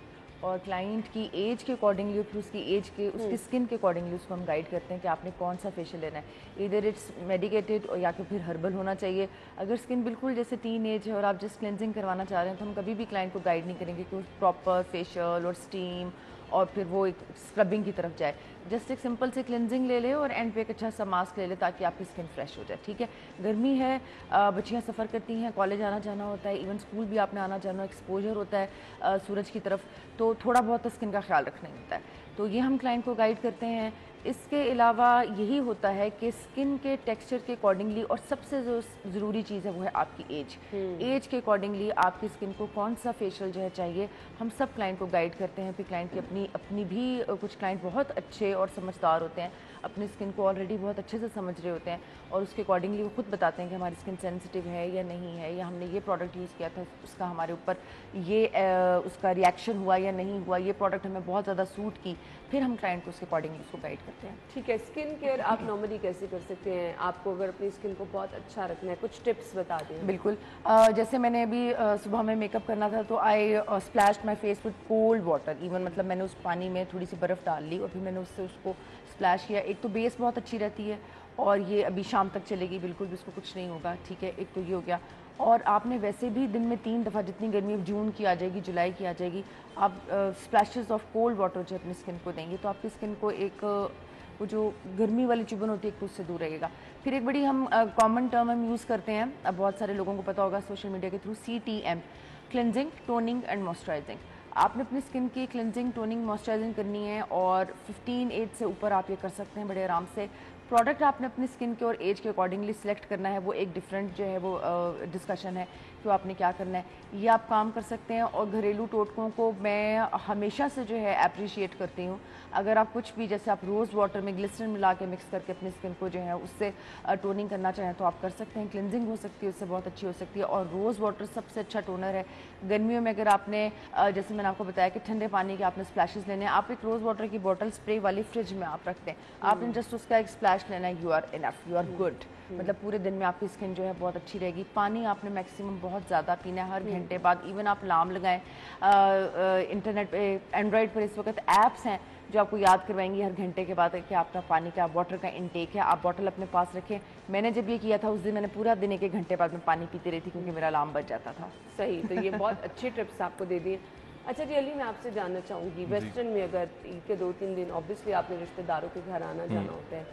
और क्लाइंट की एज के अकॉर्डिंगली, फिर उसकी एज के उसकी स्किन के अकॉर्डिंगली उसको हम गाइड करते हैं कि आपने कौन सा फेशियल लेना है। इधर इट्स मेडिकेटेड या फिर हर्बल होना चाहिए। अगर स्किन बिल्कुल जैसे टीन एज है और आप जस्ट क्लेंजिंग करवाना चाह रहे हैं, तो हम कभी भी क्लाइंट को गाइड नहीं करेंगे कि प्रॉपर फेशियल और स्टीम और फिर वो एक स्क्रबिंग की तरफ जाए। जस्ट एक सिंपल से क्लेंजिंग ले ले और एंड पे एक अच्छा सा मास्क ले ले ताकि आपकी स्किन फ्रेश हो जाए। ठीक है, गर्मी है, बच्चियां सफ़र करती हैं, कॉलेज आना जाना होता है, इवन स्कूल भी आपने आना जाना, एक्सपोजर होता है सूरज की तरफ, तो थोड़ा बहुत तो स्किन का ख्याल रखना ही होता है। तो ये हम क्लाइंट को गाइड करते हैं। इसके अलावा यही होता है कि स्किन के टेक्सचर के अकॉर्डिंगली, और सबसे जो ज़रूरी चीज़ है वो है आपकी एज। एज के अकॉर्डिंगली आपकी स्किन को कौन सा फेशियल जो है चाहिए, हम सब क्लाइंट को गाइड करते हैं। फिर क्लाइंट की अपनी भी कुछ क्लाइंट बहुत अच्छे और समझदार होते हैं, अपनी स्किन को ऑलरेडी बहुत अच्छे से समझ रहे होते हैं और उसके अकॉर्डिंगली वो खुद बताते हैं कि हमारी स्किन सेंसिटिव है या नहीं है, या हमने ये प्रोडक्ट यूज़ किया था उसका हमारे ऊपर ये उसका रिएक्शन हुआ या नहीं हुआ, ये प्रोडक्ट हमें बहुत ज़्यादा सूट की। फिर हम क्लाइंट को उसके अकॉर्डिंगली उसको गाइड करते हैं। ठीक है, स्किन केयर आप नॉर्मली कैसे कर सकते हैं? आपको अगर अपनी स्किन को बहुत अच्छा रखना है, कुछ टिप्स बता दें। बिल्कुल, जैसे मैंने अभी सुबह में मेकअप करना था तो I splashed my face with cold water. Even मतलब मैंने उस पानी में थोड़ी सी बर्फ़ डाल ली और फिर मैंने उससे उसको स्प्लैश किया। एक तो बेस बहुत अच्छी रहती है और ये अभी शाम तक चलेगी, बिल्कुल भी उसको कुछ नहीं होगा। ठीक है, एक तो ये हो गया। और आपने वैसे भी दिन में 3 दफ़ा, जितनी गर्मी अब जून की आ जाएगी, जुलाई की आ जाएगी, आप स्प्लैशेस ऑफ कोल्ड वाटर जो अपनी स्किन को देंगे तो आपकी स्किन को एक वो जो गर्मी वाली चुभन होती है एक तो उससे दूर रहेगा। फिर एक बड़ी हम कॉमन टर्म हम यूज़ करते हैं, अब बहुत सारे लोगों को पता होगा सोशल मीडिया के through, CTM, cleansing, toning and moisturising. आपने अपनी स्किन की क्लिनजिंग, टोनिंग, मॉइस्चराइजिंग करनी है और 15 एज से ऊपर आप ये कर सकते हैं बड़े आराम से। प्रोडक्ट आपने अपनी स्किन के और एज के अकॉर्डिंगली सिलेक्ट करना है, वो एक डिफरेंट जो है वो डिस्कशन है कि आपने क्या करना है, ये आप काम कर सकते हैं। और घरेलू टोटकों को मैं हमेशा से जो है अप्रिशिएट करती हूँ। अगर आप कुछ भी, जैसे आप रोज़ वाटर में ग्लिसरीन मिला के मिक्स करके अपनी स्किन को जो है उससे टोनिंग करना चाहें तो आप कर सकते हैं। क्लिनजिंग हो सकती है, उससे बहुत अच्छी हो सकती है। और रोज़ वाटर सबसे अच्छा टोनर है। गर्मियों में अगर आपने जैसे मैंने आपको बताया कि ठंडे पानी के आपने स्प्लैशेस लेने हैं, आप एक रोज़ वाटर की बोतल स्प्रे वाली फ्रिज में आप रखते हैं, आपने जस्ट उसका एक स्प्लैश लेना है, you are enough, you are good. मतलब पूरे दिन में आपकी स्किन जो है बहुत अच्छी रहेगी। पानी आपने मैक्सिमम बहुत ज़्यादा पीना है हर घंटे बाद। इवन आप अलार्म लगाएं, इंटरनेट पे, एंड्रॉयड पर इस वक्त ऐप्स हैं जो आपको याद करवाएंगी हर घंटे के बाद कि आपका पानी का, वाटर का इनटेक है। आप बॉटल अपने पास रखें। मैंने जब ये किया था उस दिन मैंने पूरा दिन 1 घंटे बाद में पानी पीती रही थी क्योंकि मेरा अलार्म बज जाता था। सही, तो ये बहुत अच्छी टिप्स आपको दे दिए। अच्छा जी अली, मैं आपसे जानना चाहूँगी, वेस्टर्न में अगर ईद के 2-3 दिन ऑब्वियसली आपने रिश्तेदारों के घर आना जाना होता है,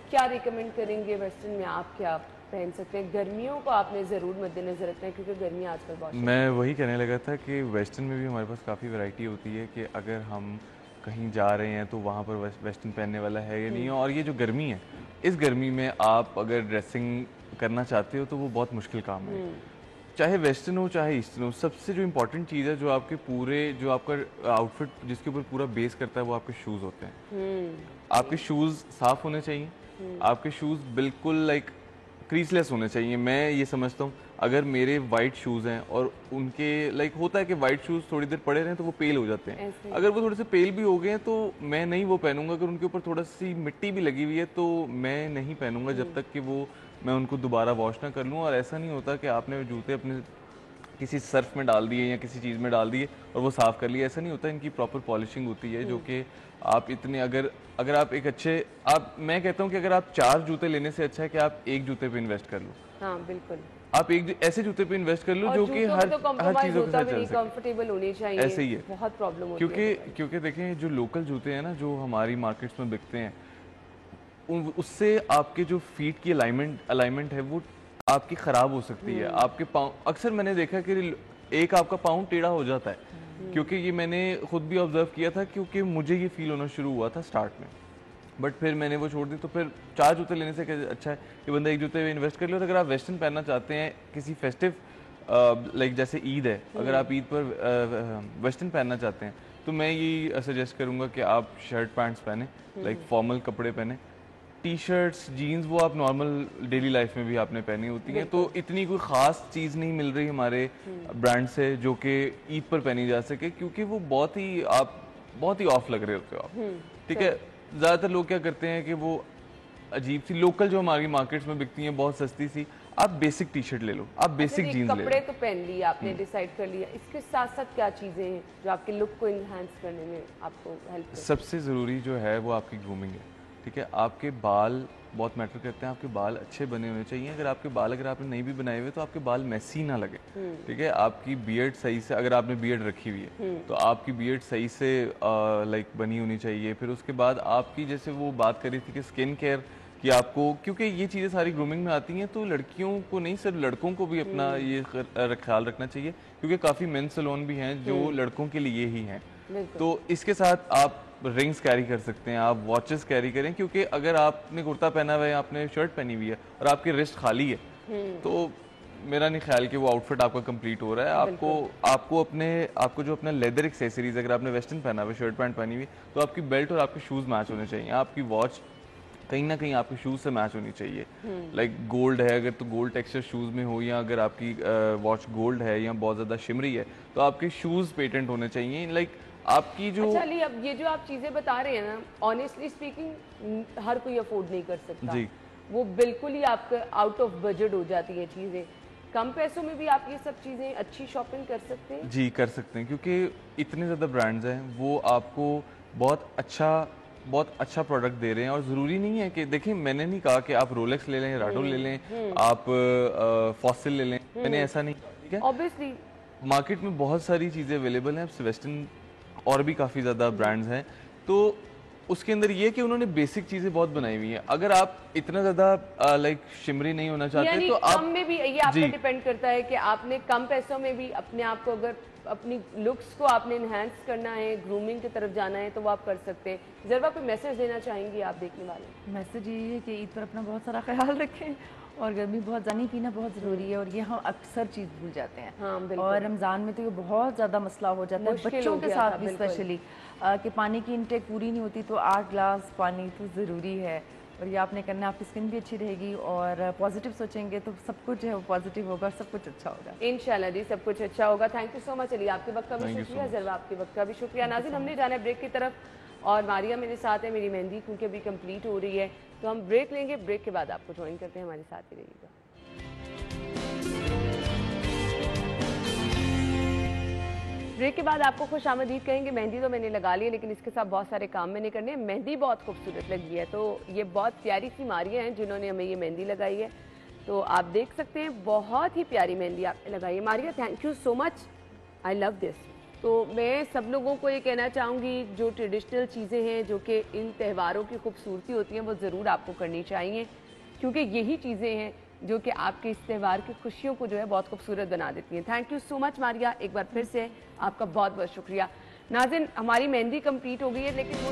क्या रिकमेंड करेंगे वेस्टर्न में? आप क्या पहन सकते हैं? गर्मियों को आपने ज़रूर मद्देनजर रखना है क्योंकि गर्मियाँ आजकल बहुत। मैं वही कहने लगा था कि वेस्टर्न में भी हमारे पास काफ़ी वैरायटी होती है कि अगर हम कहीं जा रहे हैं तो वहाँ पर वेस्टर्न पहनने वाला है या नहीं है। और ये जो गर्मी है, इस गर्मी में आप अगर ड्रेसिंग करना चाहते हो तो वो बहुत मुश्किल काम है। चाहे वेस्टर्न हो चाहे ईस्टर्न हो, सबसे जो इम्पोर्टेंट चीज़ है जो आपके पूरे, जो आपका आउटफिट जिसके ऊपर पूरा बेस करता है वो आपके शूज़ होते हैं। आपके शूज़ साफ़ होने चाहिए, आपके शूज़ बिल्कुल लाइक क्रीसलेस होने चाहिए। मैं ये समझता हूँ अगर मेरे वाइट शूज़ हैं और उनके लाइक होता है कि वाइट शूज़ थोड़ी देर पड़े रहें तो वो पेल हो जाते हैं, अगर वो थोड़े से पेल भी हो गए हैं तो मैं नहीं वो पहनूंगा। अगर उनके ऊपर थोड़ा सी मिट्टी भी लगी हुई है तो मैं नहीं पहनूंगा जब तक कि वो मैं उनको दोबारा वॉश ना कर लूँ। और ऐसा नहीं होता कि आपने जूते अपने किसी सर्फ में डाल दिए या किसी चीज़ में डाल दिए और वो साफ़ कर लिए, ऐसा नहीं होता। इनकी प्रॉपर पॉलिशिंग होती है जो कि आप इतने अगर आप एक अच्छे, आप, मैं कहता हूँ कि अगर आप 4 जूते लेने से अच्छा है कि आप एक जूते पे इन्वेस्ट कर लो। हाँ बिल्कुल, आप एक ऐसे जूते पे इन्वेस्ट कर लो जो कि हर चीज़ों के साथ चल सके, कंफर्टेबल होनी चाहिए। ऐसे ही है, बहुत प्रॉब्लम होती है क्योंकि देखें जो लोकल जूते हैं ना जो हमारी मार्केट्स में बिकते हैं, उससे आपके जो फीट की अलाइनमेंट है वो आपकी ख़राब हो सकती है। आपके पाँव, अक्सर मैंने देखा कि एक आपका पाँव टेढ़ा हो जाता है, क्योंकि ये मैंने खुद भी ऑब्जर्व किया था, क्योंकि मुझे ये फील होना शुरू हुआ था स्टार्ट में, बट फिर मैंने वो छोड़ दी। तो फिर 4 जूते लेने से अच्छा है कि बंदा एक जूते में इन्वेस्ट कर ले। और अगर आप वेस्टर्न पहनना चाहते हैं किसी फेस्टिव, लाइक जैसे ईद है, अगर आप ईद पर वेस्टर्न पहनना चाहते हैं तो मैं ये सजेस्ट करूँगा कि आप शर्ट पैंट्स पहने, लाइक फॉर्मल कपड़े पहने। टी शर्ट्स, जीन्स वो आप नॉर्मल डेली लाइफ में भी आपने पहनी होती हैं, तो इतनी कोई ख़ास चीज़ नहीं मिल रही हमारे ब्रांड से जो कि ईद पर पहनी जा सके, क्योंकि वो बहुत ही ऑफ लग रहे होते हो आप। ठीक है, ज़्यादातर लोग क्या करते हैं कि वो अजीब सी लोकल जो हमारी मार्केट्स में बिकती हैं बहुत सस्ती सी, आप बेसिक टी शर्ट ले लो, आप बेसिक जीन्स ले लो। कपड़े तो पहन लिए आपने, डिसाइड कर लिया, इसके साथ साथ क्या चीजें हैं जो आपके लुक को इनहेंस करने में आपको हेल्प करती हैं? सबसे ज़रूरी जो है वो आपकी ग्रूमिंग है, ठीक है। आपके बाल बहुत मैटर करते हैं, आपके बाल अच्छे बने होने चाहिए। अगर आपके बाल अगर आपने नहीं भी बनाए हुए तो आपके बाल मैसी ना लगे, ठीक है। आपकी बियर्ड सही से, अगर आपने बियर्ड रखी हुई है तो आपकी बियर्ड सही से लाइक बनी होनी चाहिए। फिर उसके बाद आपकी, जैसे वो बात करी थी कि स्किन केयर कि आपको, क्योंकि ये चीज़ें सारी ग्रूमिंग में आती हैं, तो लड़कियों को नहीं सिर्फ लड़कों को भी अपना ये ख्याल रखना चाहिए, क्योंकि काफ़ी मेंस सैलून भी हैं जो लड़कों के लिए ही हैं। तो इसके साथ आप रिंग्स कैरी कर सकते हैं, आप वॉचेस कैरी करें, क्योंकि अगर आपने कुर्ता पहना हुआ है, आपने शर्ट पहनी हुई है और आपकी रिस्ट खाली है तो मेरा नहीं ख्याल कि वो आउटफिट आपका कंप्लीट हो रहा है। आपको जो अपना लेदर एक्सेसरीज, अगर आपने वेस्टर्न पहना हुआ है, शर्ट पैंट पहनी हुई, तो आपकी बेल्ट और आपके शूज़ मैच होने चाहिए। आपकी वॉच कहीं ना कहीं आपके शूज़ से मैच होनी चाहिए। लाइक गोल्ड है अगर, तो गोल्ड टेक्सचर शूज़ में हो, या अगर आपकी वॉच गोल्ड है या बहुत ज़्यादा शिमरी है तो आपके शूज़ पेटेंट होने चाहिए। लाइक आपकी जो अच्छा अली, अब ये जो आप चीजें बता रहे हैं ना, ऑनेस्टली स्पीकिंग हर कोई अफोर्ड नहीं कर सकता जी। वो बिल्कुल ही आपका आउट ऑफ बजट हो जाती है चीजें। कम पैसों में भी आप ये सब चीजें अच्छी शॉपिंग कर सकते हैं? जी कर सकते हैं, क्योंकि इतने ज़्यादा ब्रांड्स हैं, वो आपको बहुत अच्छा प्रोडक्ट दे रहे हैं। और ज़रूरी नहीं है कि, देखिए मैंने नहीं कहा कि आप रोलेक्स ले लें, राडो ले लें, आप फॉसिल ले लें, मैंने ऐसा नहीं कहा, ठीक है। ऑब्वियसली मार्केट में बहुत सारी चीज़ें अवेलेबल हैं, वेस्टर्न और भी काफ़ी ज़्यादा ब्रांड्स हैं, तो उसके अंदर ये कि उन्होंने बेसिक चीज़ें बहुत बनाई हुई हैं। अगर आप इतना ज़्यादा लाइक शिमरी नहीं होना चाहते तो कम आप में भी ये आप पे डिपेंड करता है कि आपने कम पैसों में भी अपने आप को, अगर अपनी लुक्स को आपने इनहेंस करना है, ग्रूमिंग की तरफ जाना है, तो वो आप कर सकते हैं। जरा कोई मैसेज देना चाहेंगी आप देखने वाले? मैसेज यही है कि ईद पर अपना बहुत सारा ख्याल रखें, और गर्मी बहुत, पानी पीना बहुत ज़रूरी है, और ये हम अक्सर चीज़ भूल जाते हैं। हाँ, और रमज़ान में तो ये बहुत ज़्यादा मसला हो जाता है बच्चों के साथ भी स्पेशली, कि पानी की इंटेक पूरी नहीं होती, तो 8 ग्लास पानी तो ज़रूरी है। और ये आपने करना, आपकी स्किन भी अच्छी रहेगी, और पॉजिटिव सोचेंगे तो सब कुछ है वो पॉजिटिव होगा, सब कुछ अच्छा होगा इंशाल्लाह जी, सब कुछ अच्छा होगा। Thank you so much Ali, आपके वक्त का भी शुक्रिया, जरवा आपके वक्त का भी शुक्रिया। नाज़रीन, हमने जाना है ब्रेक की तरफ, और मारिया मेरे साथ है, मेरी मेहंदी क्योंकि अभी कंप्लीट हो रही है, तो हम ब्रेक लेंगे। ब्रेक के बाद आपको ज्वाइन करते हैं, हमारे साथ ही रहिएगा। ब्रेक के बाद आपको खुश आमदीद कहेंगे। मेहंदी तो मैंने लगा ली है, लेकिन इसके साथ बहुत सारे काम मैंने करने हैं। मेहंदी बहुत खूबसूरत लगी है, तो ये बहुत प्यारी सी मारिया हैं जिन्होंने हमें ये मेहंदी लगाई है, तो आप देख सकते हैं बहुत ही प्यारी मेहंदी आपने लगाई है। Maria, thank you so much, I love this. तो मैं सब लोगों को ये कहना चाहूँगी, जो ट्रेडिशनल चीज़ें हैं जो कि इन त्योहारों की खूबसूरती होती हैं, वो ज़रूर आपको करनी चाहिए, क्योंकि यही चीज़ें हैं जो कि आपके इस त्यौहार की खुशियों को जो है बहुत खूबसूरत बना देती हैं। Thank you so much Maria, एक बार फिर से आपका बहुत बहुत शुक्रिया। नाज़रीन, हमारी मेहंदी कंप्लीट हो गई है, लेकिन वो